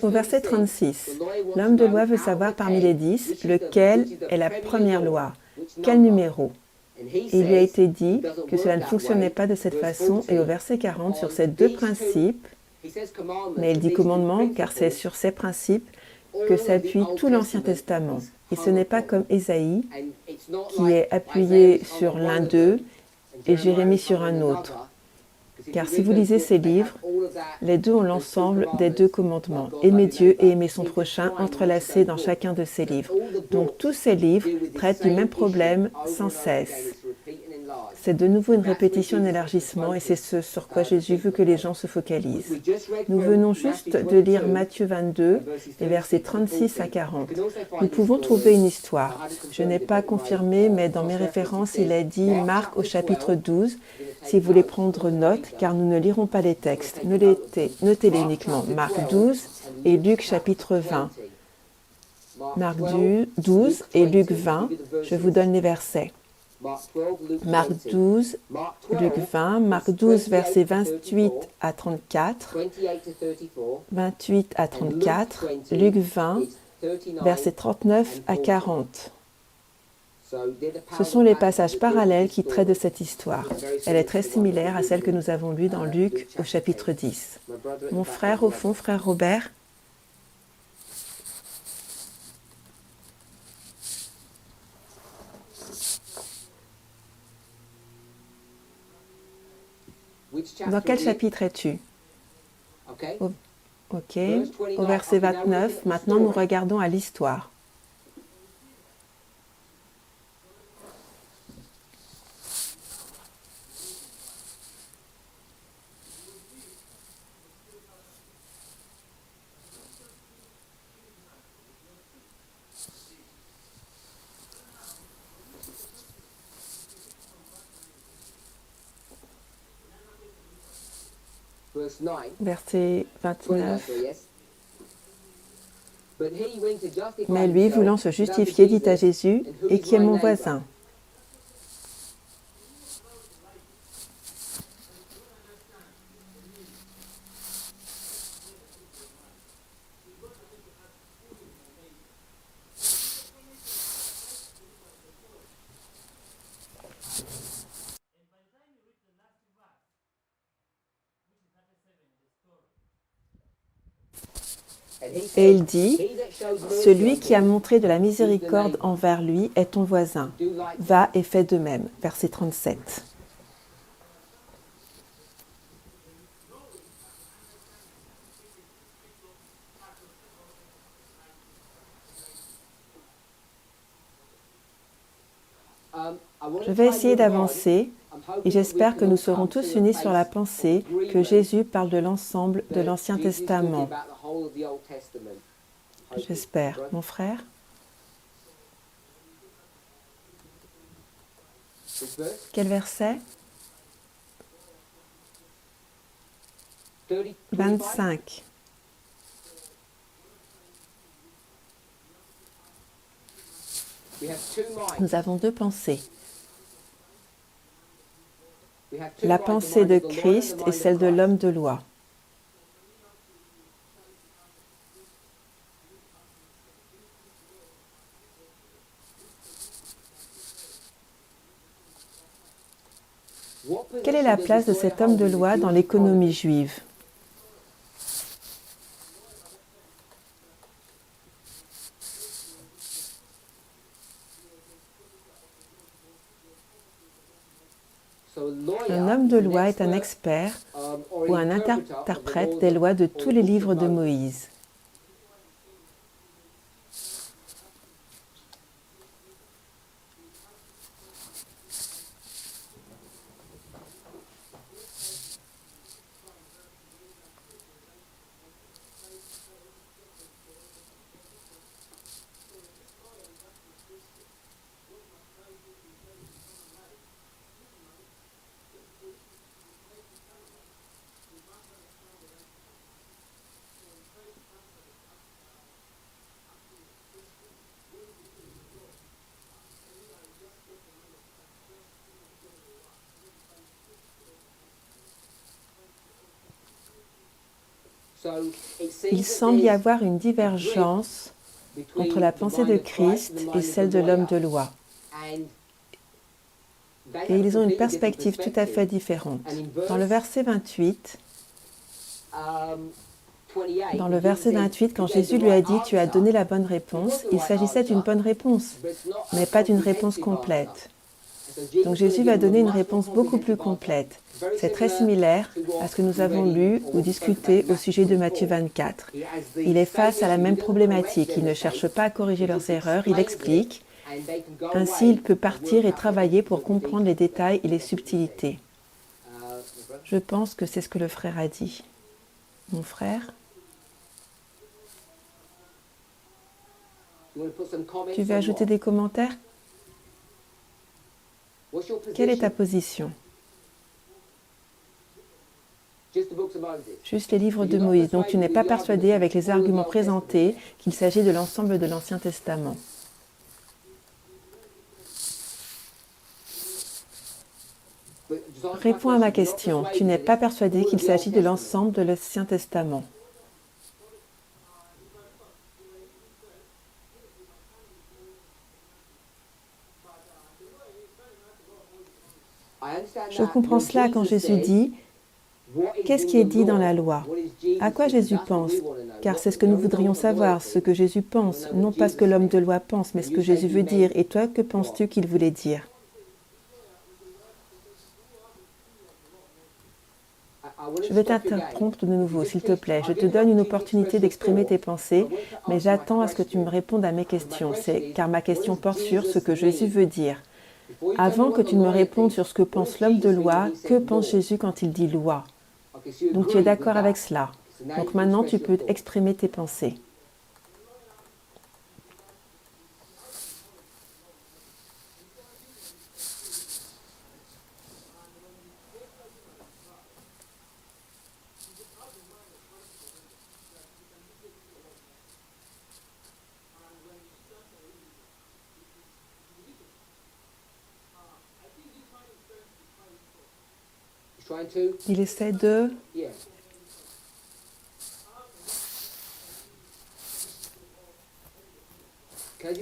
Au verset 36, l'homme de loi veut savoir parmi les 10 lequel est la première loi, quel numéro. Et il lui a été dit que cela ne fonctionnait pas de cette façon et au verset 40 sur ces deux principes, mais il dit commandement car c'est sur ces principes que s'appuie tout l'Ancien Testament. Et ce n'est pas comme Ésaïe qui est appuyé sur l'un d'eux et Jérémie sur un autre. Car si vous lisez ces livres, les deux ont l'ensemble des deux commandements, aimer Dieu et aimer son prochain, entrelacés dans chacun de ces livres. Donc tous ces livres traitent du même problème sans cesse. C'est de nouveau une répétition, un élargissement, et c'est ce sur quoi Jésus veut que les gens se focalisent. Nous venons juste de lire Matthieu 22, les versets 36 à 40. Nous pouvons trouver une histoire. Je n'ai pas confirmé, mais dans mes références, il est dit Marc au chapitre 12, si vous voulez prendre note, car nous ne lirons pas les textes. Notez-les uniquement. Marc 12 et Luc chapitre 20. Marc 12 et Luc 20, je vous donne les versets. Marc 12, Luc 20, Marc 12, versets 28 à 34, 28 à 34, Luc 20, versets 39 à 40. Ce sont les passages parallèles qui traitent de cette histoire. Elle est très similaire à celle que nous avons lue dans Luc au chapitre 10. Mon frère au fond, frère Robert. Dans quel chapitre es-tu? Ok, au verset 29, maintenant nous regardons à l'histoire. Verset 29. Mais lui, voulant se justifier, dit à Jésus, « Et qui est mon voisin ?» Et il dit, « Celui qui a montré de la miséricorde envers lui est ton voisin. Va et fais de même. » Verset 37. Je vais essayer d'avancer et j'espère que nous serons tous unis sur la pensée que Jésus parle de l'ensemble de l'Ancien Testament. J'espère. Mon frère? Quel verset? 25. Nous avons deux pensées. La pensée de Christ et celle de l'homme de loi. Quelle est la place de cet homme de loi dans l'économie juive? Un homme de loi est un expert ou un interprète des lois de tous les livres de Moïse. Il semble y avoir une divergence entre la pensée de Christ et celle de l'homme de loi. Et ils ont une perspective tout à fait différente. Dans le verset 28, quand Jésus lui a dit « Tu as donné la bonne réponse », il s'agissait d'une bonne réponse, mais pas d'une réponse complète. Donc Jésus va donner une réponse beaucoup plus complète. C'est très similaire à ce que nous avons lu ou discuté au sujet de Matthieu 24. Il est face à la même problématique. Il ne cherche pas à corriger leurs erreurs, il explique. Ainsi, il peut partir et travailler pour comprendre les détails et les subtilités. Je pense que c'est ce que le frère a dit. Mon frère? Tu veux ajouter des commentaires? Quelle est ta position? Juste les livres de Moïse. Donc tu n'es pas persuadé avec les arguments présentés qu'il s'agit de l'ensemble de l'Ancien Testament. Réponds à ma question. Tu n'es pas persuadé qu'il s'agit de l'ensemble de l'Ancien Testament. Je comprends cela quand Jésus dit « Qu'est-ce qui est dit dans la loi ?» À quoi Jésus pense? Car c'est ce que nous voudrions savoir, ce que Jésus pense, non pas ce que l'homme de loi pense, mais ce que Jésus veut dire. Et toi, que penses-tu qu'il voulait dire? Je vais t'interrompre de nouveau, s'il te plaît. Je te donne une opportunité d'exprimer tes pensées, mais j'attends à ce que tu me répondes à mes questions, car ma question porte sur ce que Jésus veut dire. Avant que tu ne me répondes sur ce que pense l'homme de loi, que pense Jésus quand il dit loi? Donc tu es d'accord avec cela. Donc maintenant tu peux exprimer tes pensées. Il essaie de...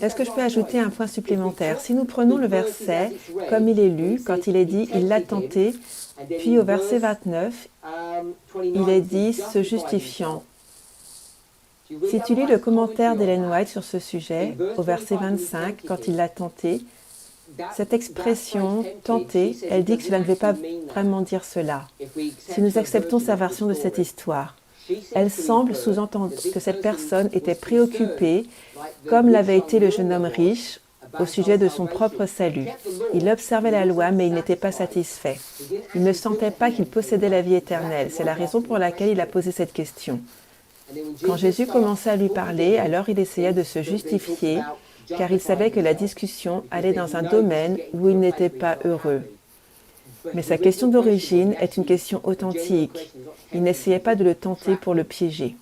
Est-ce que je peux ajouter un point supplémentaire? Si nous prenons le verset comme il est lu, quand il est dit « il l'a tenté », puis au verset 29, il est dit « se justifiant ». Si tu lis le commentaire d'Ellen White sur ce sujet, au verset 25, quand il l'a tenté, cette expression « tenter », elle dit que cela ne veut pas vraiment dire cela. Si nous acceptons sa version de cette histoire, elle semble sous-entendre que cette personne était préoccupée, comme l'avait été le jeune homme riche, au sujet de son propre salut. Il observait la loi, mais il n'était pas satisfait. Il ne sentait pas qu'il possédait la vie éternelle. C'est la raison pour laquelle il a posé cette question. Quand Jésus commençait à lui parler, alors il essaya de se justifier, car il savait que la discussion allait dans un domaine où il n'était pas heureux. Mais sa question d'origine est une question authentique. Il n'essayait pas de le tenter pour le piéger.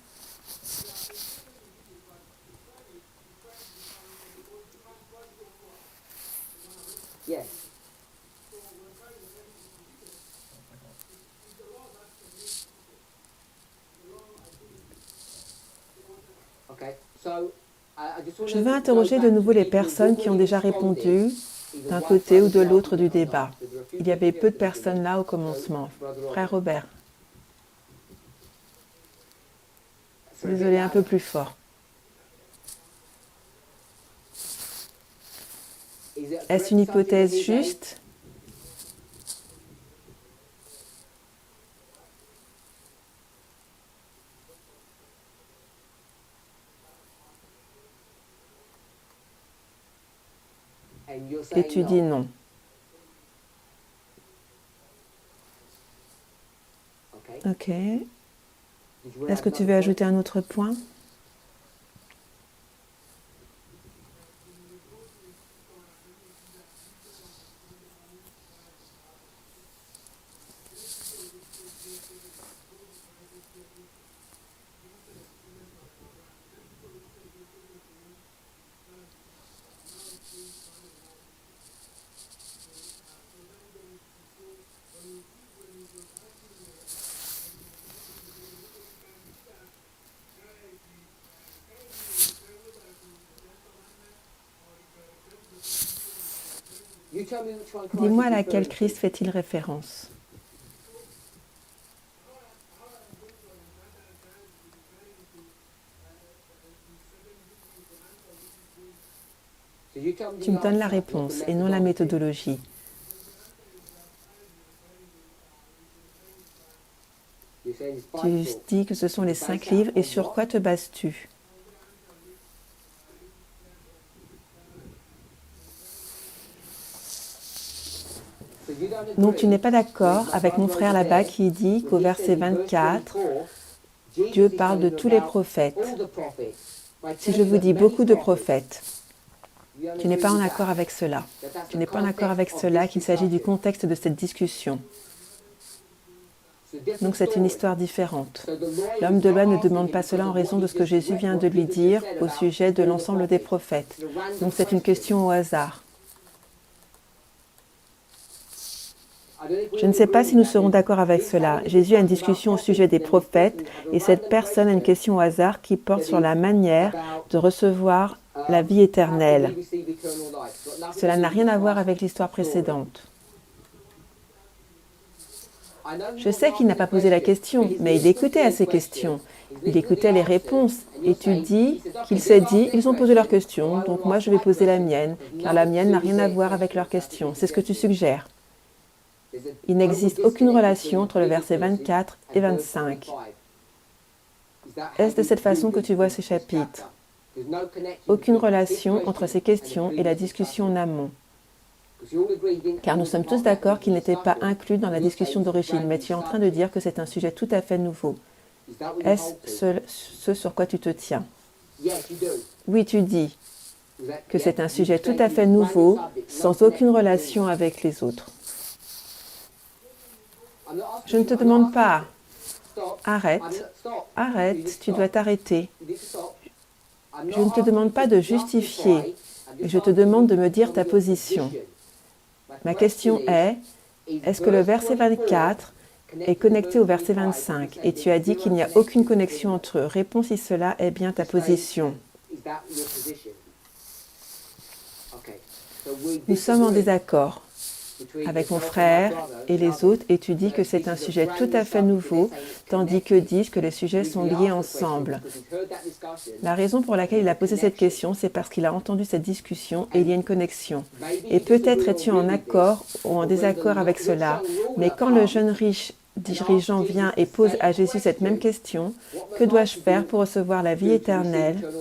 Je vais interroger de nouveau les personnes qui ont déjà répondu d'un côté ou de l'autre du débat. Il y avait peu de personnes là au commencement. Frère Robert. Désolé, un peu plus fort. Est-ce une hypothèse juste? Et tu dis non. Ok. Est-ce que tu veux ajouter un autre point? Dis-moi à laquelle Christ fait-il référence? Tu me donnes la réponse et non la méthodologie. Tu dis que ce sont les 5 livres et sur quoi te bases-tu? Donc tu n'es pas d'accord avec mon frère là-bas qui dit qu'au verset 24, Dieu parle de tous les prophètes. Si je vous dis beaucoup de prophètes, tu n'es pas en accord avec cela. Tu n'es pas en accord avec cela qu'il s'agit du contexte de cette discussion. Donc c'est une histoire différente. L'homme de loi ne demande pas cela en raison de ce que Jésus vient de lui dire au sujet de l'ensemble des prophètes. Donc c'est une question au hasard. Je ne sais pas si nous serons d'accord avec cela. Jésus a une discussion au sujet des prophètes et cette personne a une question au hasard qui porte sur la manière de recevoir la vie éternelle. Cela n'a rien à voir avec l'histoire précédente. Je sais qu'il n'a pas posé la question, mais il écoutait à ces questions. Il écoutait les réponses. Et tu dis qu'il s'est dit, ils ont posé leurs questions, donc moi je vais poser la mienne, car la mienne n'a rien à voir avec leurs questions. C'est ce que tu suggères. Il n'existe aucune relation entre le verset 24 et 25. Est-ce de cette façon que tu vois ces chapitres? Aucune relation entre ces questions et la discussion en amont. Car nous sommes tous d'accord qu'il n'était pas inclus dans la discussion d'origine, mais tu es en train de dire que c'est un sujet tout à fait nouveau. Est-ce ce sur quoi tu te tiens? Oui, tu dis que c'est un sujet tout à fait nouveau, sans aucune relation avec les autres. Je ne te demande pas. Arrête, arrête, tu dois t'arrêter. Je ne te demande pas de justifier, je te demande de me dire ta position. Ma question est, est-ce que le verset 24 est connecté au verset 25? Et tu as dit qu'il n'y a aucune connexion entre eux. Réponds si cela est bien ta position. Nous sommes en désaccord avec mon frère et les autres et tu dis que c'est un sujet tout à fait nouveau, tandis que disent que les sujets sont liés ensemble. La raison pour laquelle il a posé cette question, c'est parce qu'il a entendu cette discussion et il y a une connexion. Et peut-être es-tu en accord ou en désaccord avec cela, mais quand le jeune riche dirigeant vient et pose à Jésus cette même question, que dois-je faire pour recevoir la vie éternelle?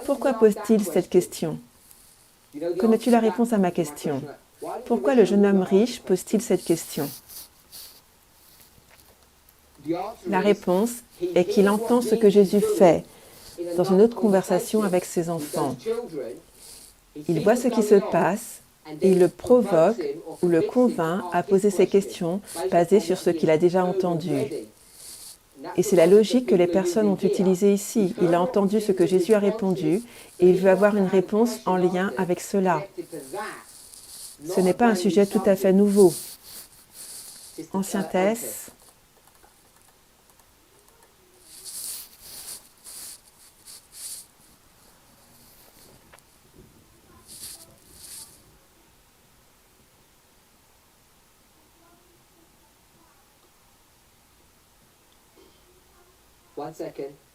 Pourquoi pose-t-il cette question? Connais-tu la réponse à ma question? Pourquoi le jeune homme riche pose-t-il cette question? La réponse est qu'il entend ce que Jésus fait dans une autre conversation avec ses enfants. Il voit ce qui se passe et il le provoque ou le convainc à poser ces questions basées sur ce qu'il a déjà entendu. Et c'est la logique que les personnes ont utilisée ici. Il a entendu ce que Jésus a répondu et il veut avoir une réponse en lien avec cela. Ce n'est pas un sujet tout à fait nouveau. Ancien Tess.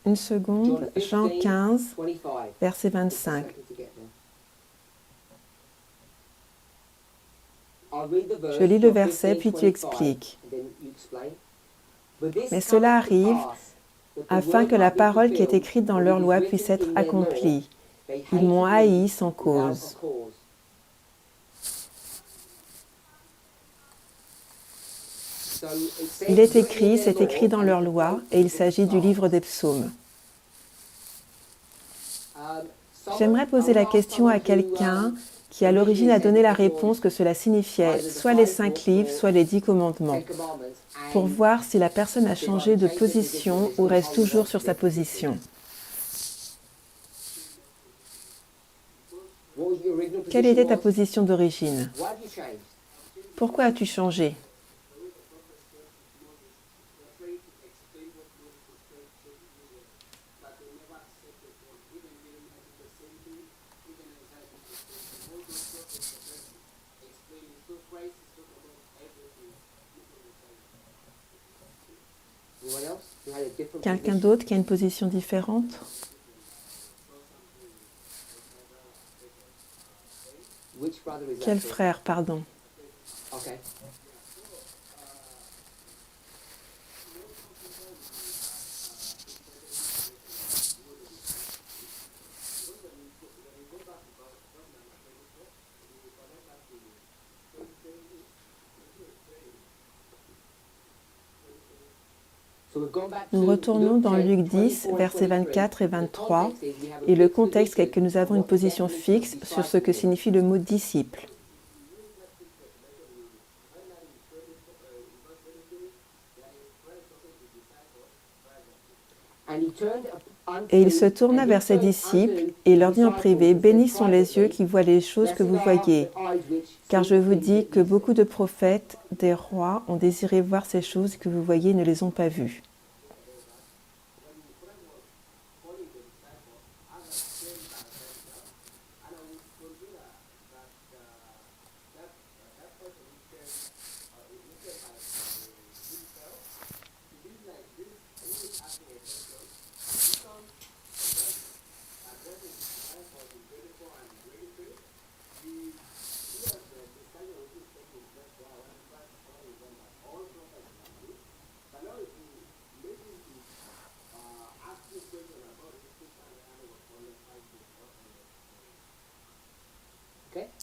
Une seconde, Jean 15, verset 25. Je lis le verset, puis tu expliques. Mais cela arrive afin que la parole qui est écrite dans leur loi puisse être accomplie. Ils m'ont haï sans cause. Il est écrit, c'est écrit dans leur loi, et il s'agit du livre des psaumes. J'aimerais poser la question à quelqu'un qui à l'origine a donné la réponse que cela signifiait soit les 5 livres, soit les 10 commandements, pour voir si la personne a changé de position ou reste toujours sur sa position. Quelle était ta position d'origine? Pourquoi as-tu changé? Quelqu'un d'autre qui a une position différente? Quel frère, pardon? Nous retournons dans Luc 10, versets 24 et 23, et le contexte est que nous avons une position fixe sur ce que signifie le mot disciple. Et il se tourna vers ses disciples et leur dit en privé, « Bénis sont les yeux qui voient les choses que vous voyez, car je vous dis que beaucoup de prophètes, des rois, ont désiré voir ces choses que vous voyez et ne les ont pas vues. »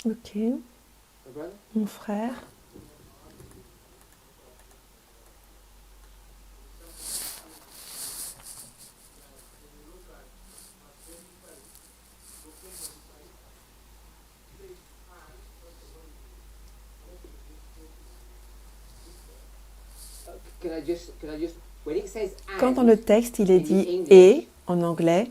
Ok, mon frère. Quand dans le texte il est dit et en anglais,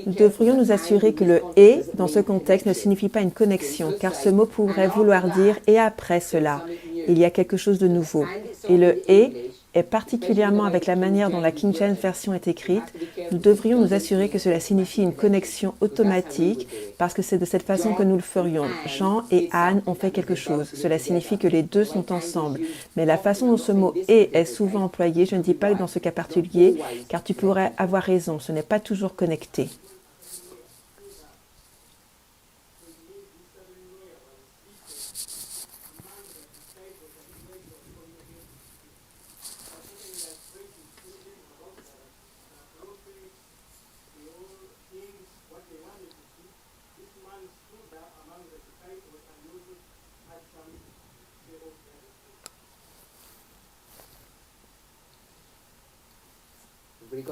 nous devrions nous assurer que le et dans ce contexte ne signifie pas une connexion, car ce mot pourrait vouloir dire et après cela, il y a quelque chose de nouveau. Et le et particulièrement avec la manière dont la King James version est écrite, nous devrions nous assurer que cela signifie une connexion automatique parce que c'est de cette façon que nous le ferions. Jean et Anne ont fait quelque chose. Cela signifie que les deux sont ensemble. Mais la façon dont ce mot est souvent employé, je ne dis pas que dans ce cas particulier, car tu pourrais avoir raison, ce n'est pas toujours connecté.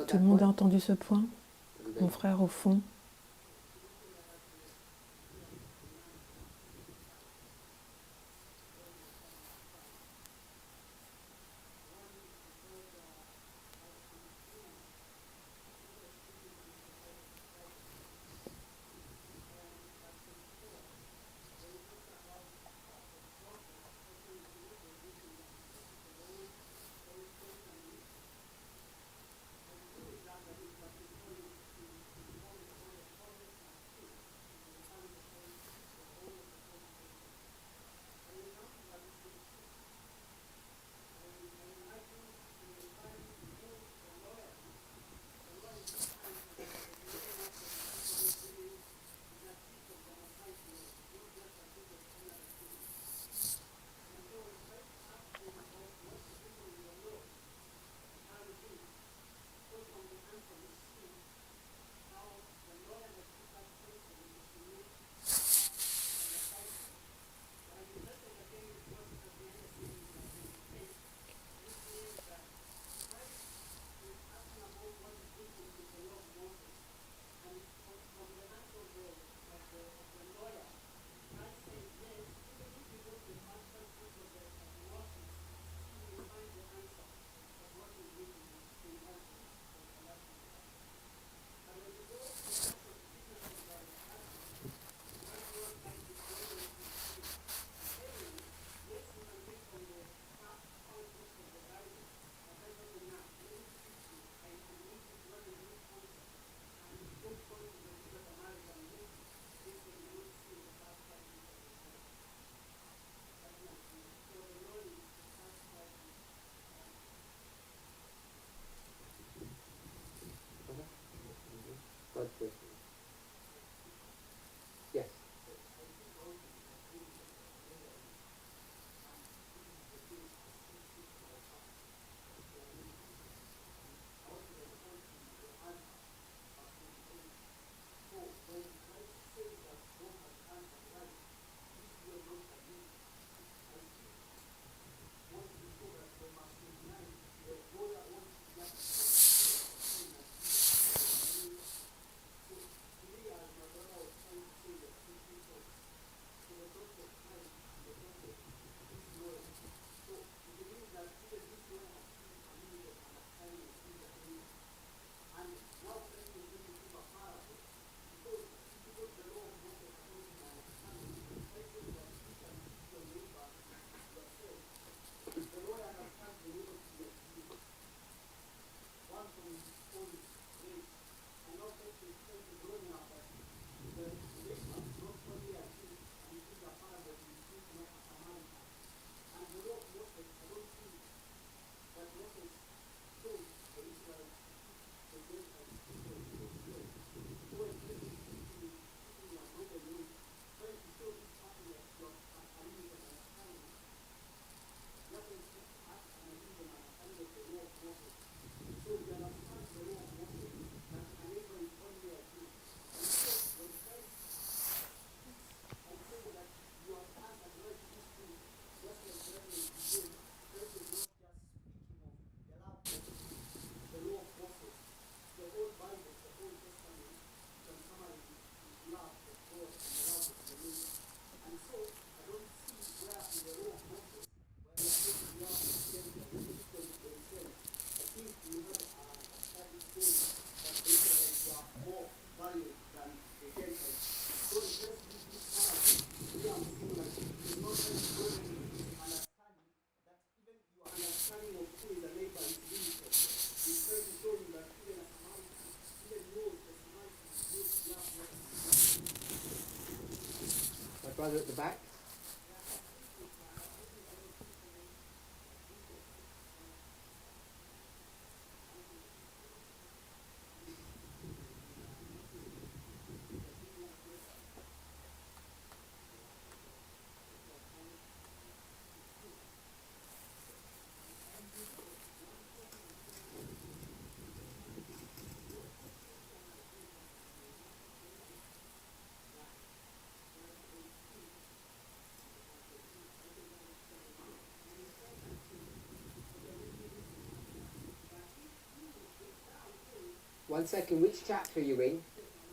Tout le monde a entendu ce point? Mon frère au fond.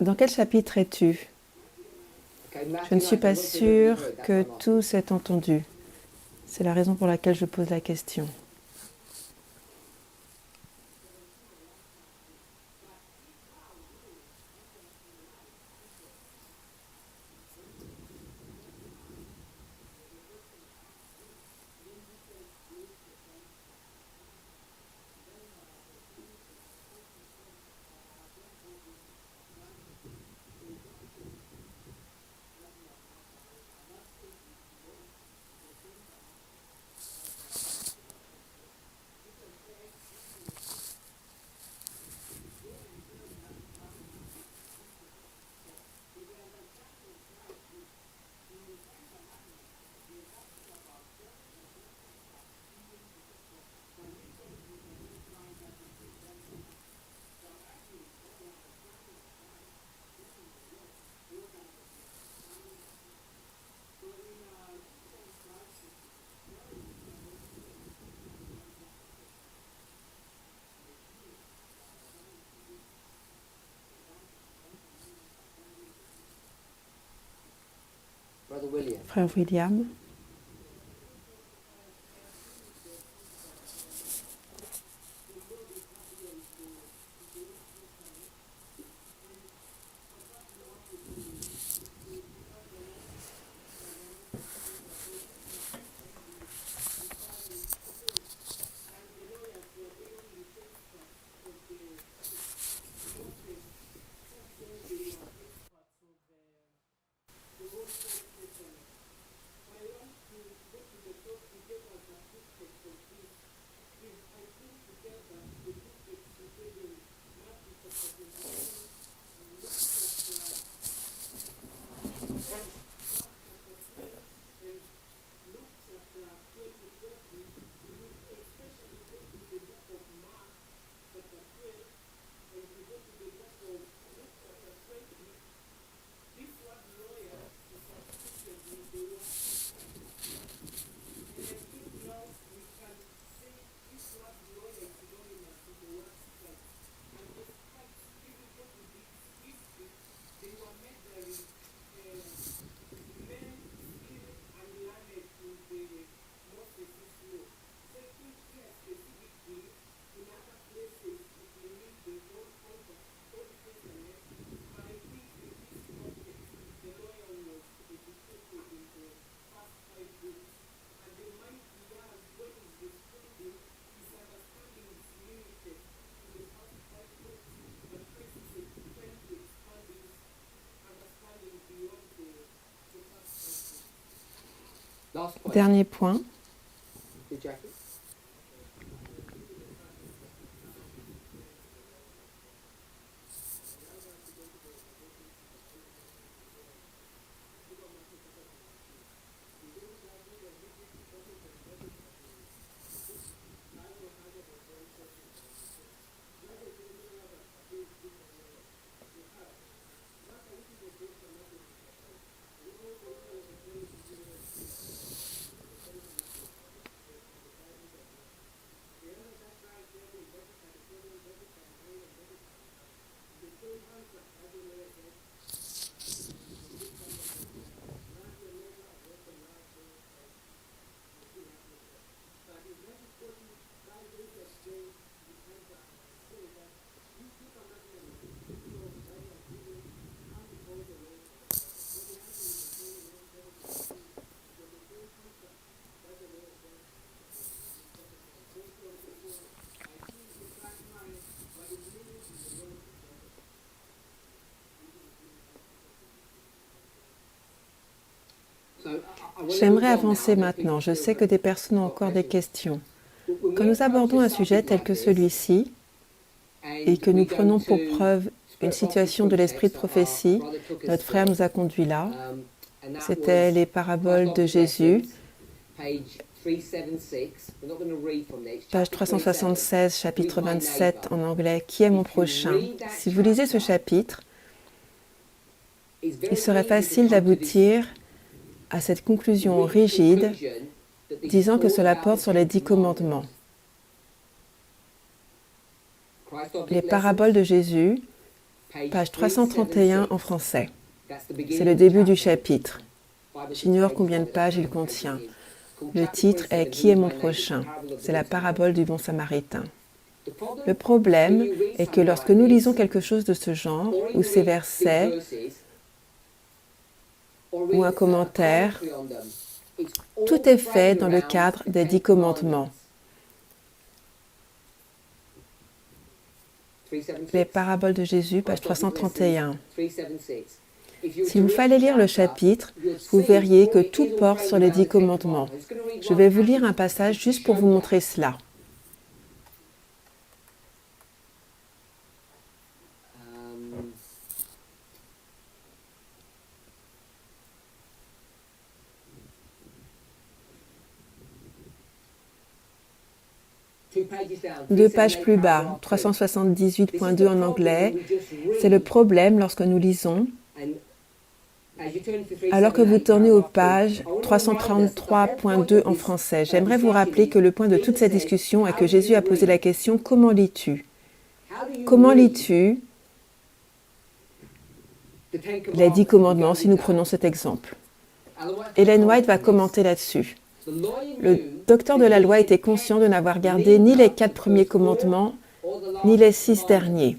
Dans quel chapitre es-tu? Je ne suis pas sûre que tous aient entendu. C'est la raison pour laquelle je pose la question. Frère William, dernier point. J'aimerais avancer maintenant. Je sais que des personnes ont encore des questions. Quand nous abordons un sujet tel que celui-ci, et que nous prenons pour preuve une situation de l'esprit de prophétie, notre frère nous a conduits là. C'était les paraboles de Jésus, page 376, chapitre 27 en anglais, « Qui est mon prochain ?» Si vous lisez ce chapitre, il serait facile d'aboutir à cette conclusion rigide, disant que cela porte sur les 10 commandements. Les paraboles de Jésus, page 331 en français. C'est le début du chapitre. J'ignore combien de pages il contient. Le titre est « Qui est mon prochain ?» C'est la parabole du bon samaritain. Le problème est que lorsque nous lisons quelque chose de ce genre, ou ces versets, ou un commentaire, tout est fait dans le cadre des 10 commandements. Les paraboles de Jésus, page 331. S'il vous fallait lire le chapitre, vous verriez que tout porte sur les 10 commandements. Je vais vous lire un passage juste pour vous montrer cela. Deux pages plus bas, 378.2 en anglais, c'est le problème lorsque nous lisons. Alors que vous tournez aux pages 333.2 en français, j'aimerais vous rappeler que le point de toute cette discussion est que Jésus a posé la question « Comment lis-tu » Comment lis-tu les 10 commandements si nous prenons cet exemple? Ellen White va commenter là-dessus. Le docteur de la loi était conscient de n'avoir gardé ni les 4 premiers commandements, ni les 6 derniers.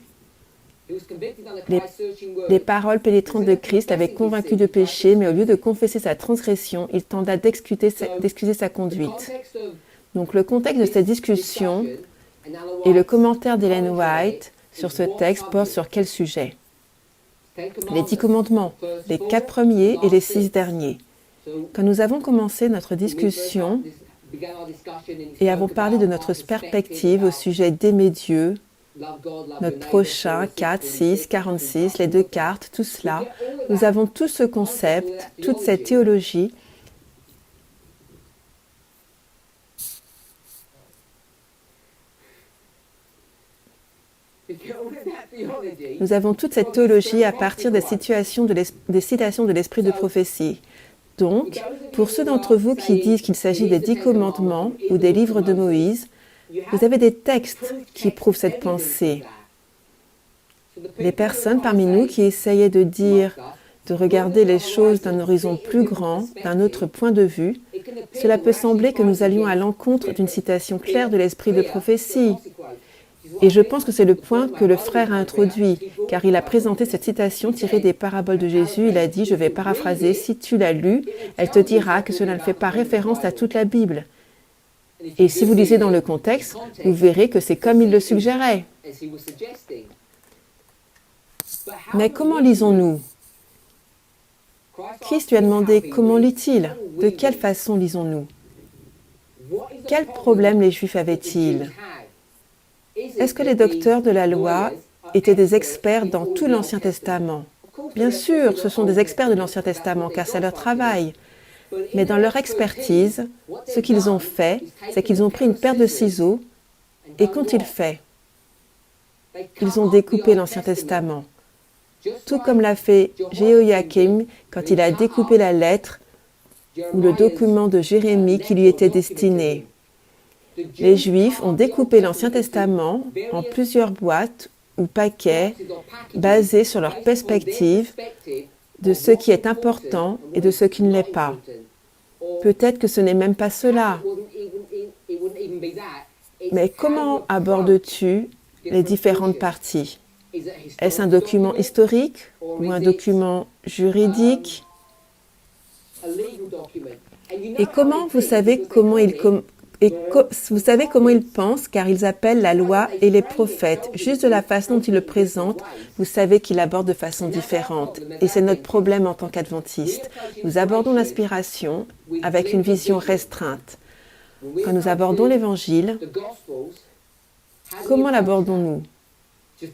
Les paroles pénétrantes de Christ l'avaient convaincu de péché, mais au lieu de confesser sa transgression, il tenta d'excuser sa conduite. Donc le contexte de cette discussion et le commentaire d'Ellen White sur ce texte portent sur quel sujet? Les 10 commandements, les 4 premiers et les 6 derniers. Quand nous avons commencé notre discussion et avons parlé de notre perspective au sujet d'aimer Dieu, notre prochain, 4, 6, 46, les 2 cartes, tout cela, nous avons tout ce concept, toute cette théologie. Nous avons toute cette théologie à partir des citations de l'esprit de prophétie. Donc, pour ceux d'entre vous qui disent qu'il s'agit des 10 commandements ou des livres de Moïse, vous avez des textes qui prouvent cette pensée. Les personnes parmi nous qui essayaient de regarder les choses d'un horizon plus grand, d'un autre point de vue, cela peut sembler que nous allions à l'encontre d'une citation claire de l'esprit de prophétie. Et je pense que c'est le point que le frère a introduit, car il a présenté cette citation tirée des paraboles de Jésus. Il a dit, je vais paraphraser, si tu l'as lu, elle te dira que cela ne fait pas référence à toute la Bible. Et si vous lisez dans le contexte, vous verrez que c'est comme il le suggérait. Mais comment lisons-nous? Christ lui a demandé comment lit-il? De quelle façon lisons-nous? Quel problème les Juifs avaient-ils? Est-ce que les docteurs de la loi étaient des experts dans tout l'Ancien Testament? Bien sûr, ce sont des experts de l'Ancien Testament, car c'est leur travail. Mais dans leur expertise, ce qu'ils ont fait, c'est qu'ils ont pris une paire de ciseaux, et qu'ont-ils fait? Ils ont découpé l'Ancien Testament. Tout comme l'a fait Jéhoïakim quand il a découpé la lettre ou le document de Jérémie qui lui était destiné. Les Juifs ont découpé l'Ancien Testament en plusieurs boîtes ou paquets basés sur leur perspective de ce qui est important et de ce qui ne l'est pas. Peut-être que ce n'est même pas cela. Mais comment abordes-tu les différentes parties? Est-ce un document historique ou un document juridique? Et comment vous savez comment vous savez comment ils pensent, car ils appellent la loi et les prophètes. Juste de la façon dont ils le présentent, vous savez qu'ils l'abordent de façon différente. Et c'est notre problème en tant qu'adventistes. Nous abordons l'inspiration avec une vision restreinte. Quand nous abordons l'Évangile, comment l'abordons-nous?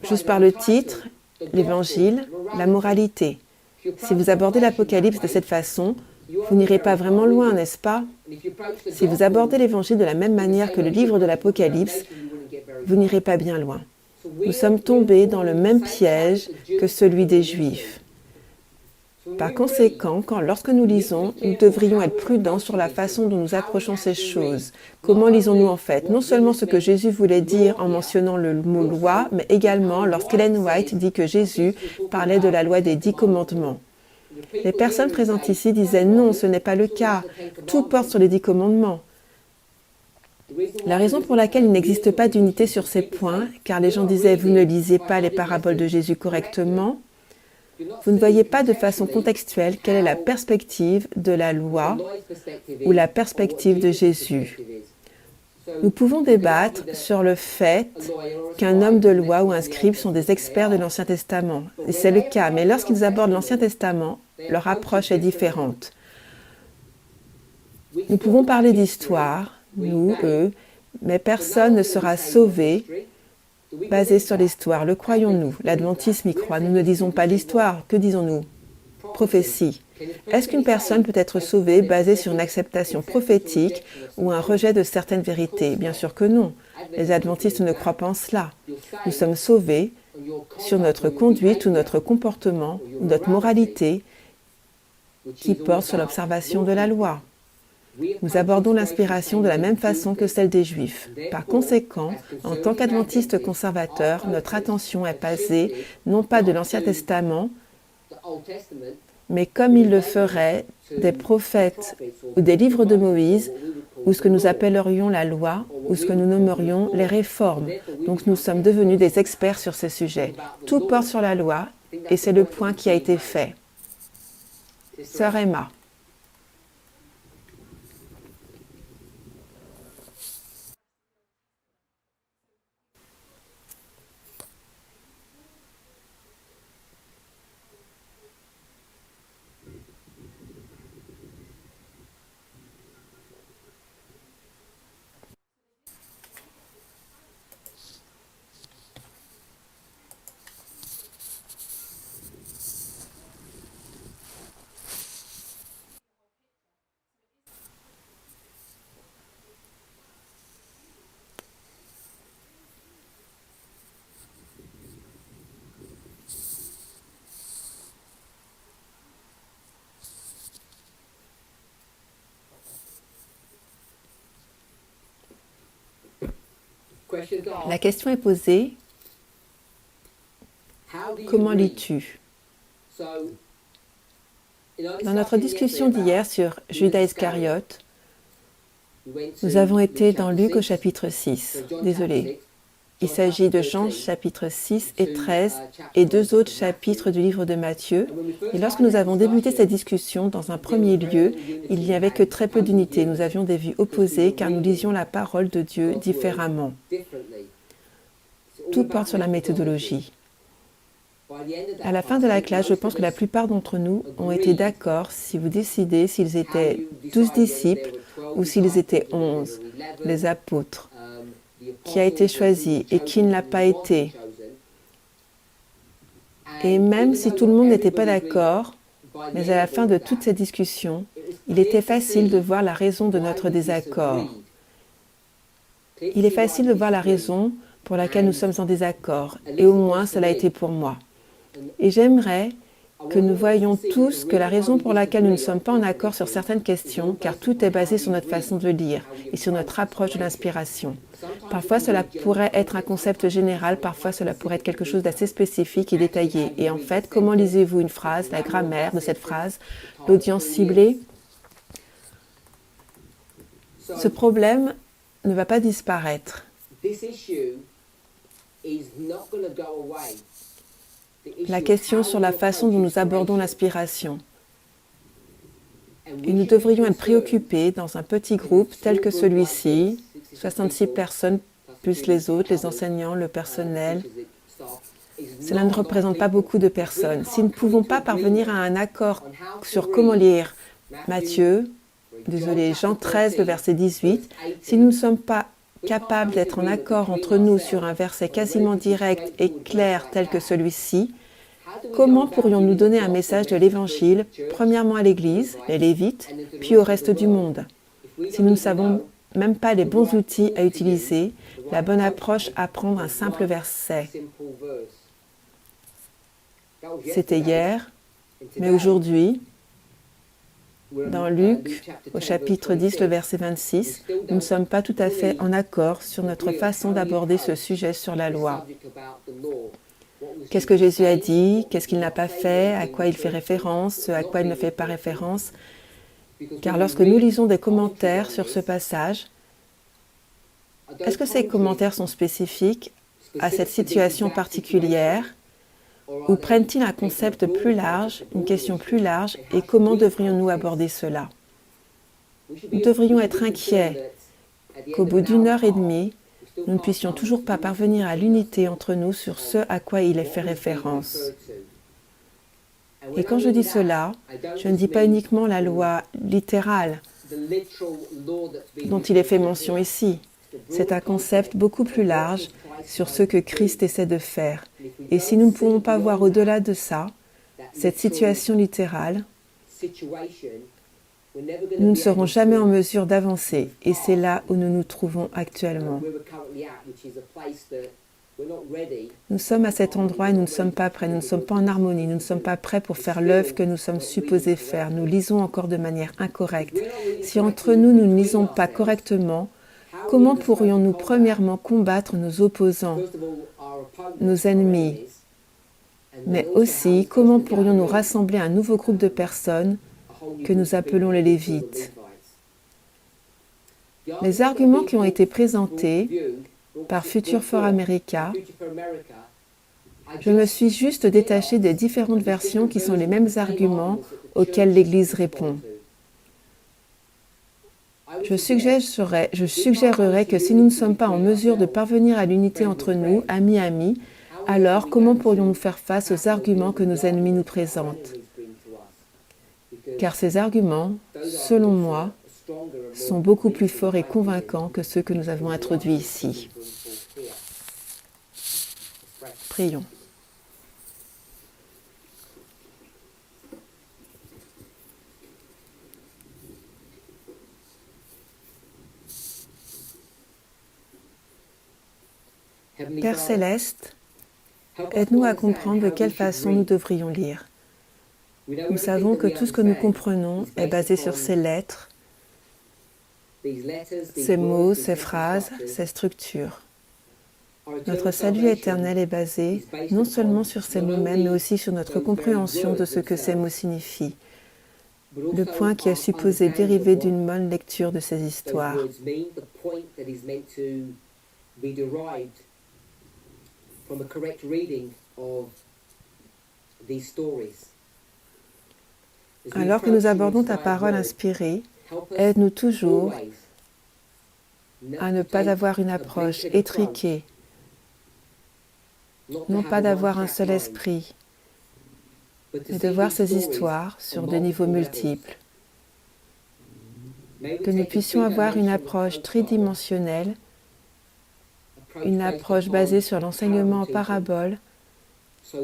Juste par le titre, l'Évangile, la moralité. Si vous abordez l'Apocalypse de cette façon, vous n'irez pas vraiment loin, n'est-ce pas? Si vous abordez l'Évangile de la même manière que le livre de l'Apocalypse, vous n'irez pas bien loin. Nous sommes tombés dans le même piège que celui des Juifs. Par conséquent, lorsque nous lisons, nous devrions être prudents sur la façon dont nous approchons ces choses. Comment lisons-nous en fait? Non seulement ce que Jésus voulait dire en mentionnant le mot loi, mais également lorsqu'Ellen White dit que Jésus parlait de la loi des 10 commandements. Les personnes présentes ici disaient non, ce n'est pas le cas. Tout porte sur les 10 commandements. La raison pour laquelle il n'existe pas d'unité sur ces points, car les gens disaient vous ne lisez pas les paraboles de Jésus correctement, vous ne voyez pas de façon contextuelle quelle est la perspective de la loi ou la perspective de Jésus. Nous pouvons débattre sur le fait qu'un homme de loi ou un scribe sont des experts de l'Ancien Testament. Et c'est le cas, mais lorsqu'ils abordent l'Ancien Testament, leur approche est différente. Nous pouvons parler d'histoire, nous, eux, mais personne ne sera sauvé basé sur l'histoire. Le croyons-nous? L'adventisme y croit. Nous ne disons pas l'histoire. Que disons-nous? Prophétie. Est-ce qu'une personne peut être sauvée basée sur une acceptation prophétique ou un rejet de certaines vérités? Bien sûr que non. Les adventistes ne croient pas en cela. Nous sommes sauvés sur notre conduite ou notre comportement ou notre moralité qui porte sur l'observation de la loi. Nous abordons l'inspiration de la même façon que celle des Juifs. Par conséquent, en tant qu'adventistes conservateurs, notre attention est basée non pas de l'Ancien Testament, mais comme il le ferait des prophètes ou des livres de Moïse, ou ce que nous appellerions la loi, ou ce que nous nommerions les réformes. Donc nous sommes devenus des experts sur ce sujet. Tout porte sur la loi, et c'est le point qui a été fait. Sœur Emma. La question est posée, comment lis-tu? Dans notre discussion d'hier sur Judas Iscariote, nous avons été dans Luc au chapitre 6. Désolé. Il s'agit de Jean chapitre 6 et 13 et 2 autres chapitres du livre de Matthieu. Et lorsque nous avons débuté cette discussion, dans un premier lieu, il n'y avait que très peu d'unité. Nous avions des vues opposées car nous lisions la parole de Dieu différemment. Tout porte sur la méthodologie. À la fin de la classe, je pense que la plupart d'entre nous ont été d'accord si vous décidez s'ils étaient 12 disciples ou s'ils étaient 11, les apôtres. Qui a été choisi et qui ne l'a pas été. Et même si tout le monde n'était pas d'accord, mais à la fin de toute cette discussion, il était facile de voir la raison de notre désaccord. Il est facile de voir la raison pour laquelle nous sommes en désaccord, et au moins cela a été pour moi. Et j'aimerais que nous voyions tous que la raison pour laquelle nous ne sommes pas en accord sur certaines questions, car tout est basé sur notre façon de lire et sur notre approche de l'inspiration. Parfois, cela pourrait être un concept général, parfois cela pourrait être quelque chose d'assez spécifique et détaillé. Et en fait, comment lisez-vous une phrase, la grammaire de cette phrase, l'audience ciblée? Ce problème ne va pas disparaître. La question sur la façon dont nous abordons l'inspiration. Et nous devrions être préoccupés dans un petit groupe tel que celui-ci, 66 personnes plus les autres, les enseignants, le personnel. Cela ne représente pas beaucoup de personnes. Si nous ne pouvons pas parvenir à un accord sur comment lire Jean 13, le verset 18, si nous ne sommes pas capables d'être en accord entre nous sur un verset quasiment direct et clair tel que celui-ci, comment pourrions-nous donner un message de l'Évangile, premièrement à l'Église, les Lévites, puis au reste du monde? Si nous ne savons même pas les bons outils à utiliser, la bonne approche à prendre un simple verset. C'était hier, mais aujourd'hui, dans Luc, au chapitre 10, le verset 26, nous ne sommes pas tout à fait en accord sur notre façon d'aborder ce sujet sur la loi. Qu'est-ce que Jésus a dit? Qu'est-ce qu'il n'a pas fait? À quoi il fait référence? Ce à quoi il ne fait pas référence? Car lorsque nous lisons des commentaires sur ce passage, est-ce que ces commentaires sont spécifiques à cette situation particulière? Ou prennent-ils un concept plus large, une question plus large, et comment devrions-nous aborder cela? Nous devrions être inquiets qu'au bout d'une heure et demie, nous ne puissions toujours pas parvenir à l'unité entre nous sur ce à quoi il est fait référence. Et quand je dis cela, je ne dis pas uniquement la loi littérale dont il est fait mention ici. C'est un concept beaucoup plus large sur ce que Christ essaie de faire. Et si nous ne pouvons pas voir au-delà de ça, cette situation littérale, nous ne serons jamais en mesure d'avancer. Et c'est là où nous nous trouvons actuellement. Nous sommes à cet endroit et nous ne sommes pas prêts, nous ne sommes pas en harmonie, nous ne sommes pas prêts pour faire l'œuvre que nous sommes supposés faire. Nous lisons encore de manière incorrecte. Si entre nous, nous ne lisons pas correctement, comment pourrions-nous premièrement combattre nos opposants, nos ennemis, mais aussi comment pourrions-nous rassembler un nouveau groupe de personnes que nous appelons les Lévites? Les arguments qui ont été présentés par Future for America, je me suis juste détachée des différentes versions qui sont les mêmes arguments auxquels l'Église répond. Je suggérerais que si nous ne sommes pas en mesure de parvenir à l'unité entre nous, amis, alors comment pourrions-nous faire face aux arguments que nos ennemis nous présentent? Car ces arguments, selon moi, sont beaucoup plus forts et convaincants que ceux que nous avons introduits ici. Prions. Père Céleste, aide-nous à comprendre de quelle façon nous devrions lire. Nous savons que tout ce que nous comprenons est basé sur ces lettres, ces mots, ces phrases, ces structures. Notre salut éternel est basé non seulement sur ces mots mêmes, mais aussi sur notre compréhension de ce que ces mots signifient. Le point qui est supposé dériver d'une bonne lecture de ces histoires. Alors que nous abordons ta parole inspirée, aide-nous toujours à ne pas avoir une approche étriquée, non pas d'avoir un seul esprit, mais de voir ces histoires sur des niveaux multiples. Que nous puissions avoir une approche tridimensionnelle, une approche basée sur l'enseignement en parabole,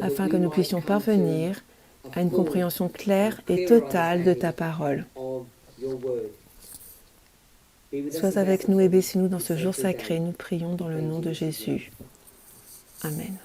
afin que nous puissions parvenir à une compréhension claire et totale de ta parole. Sois avec nous et bénis-nous dans ce jour sacré, nous prions dans le nom de Jésus. Amen.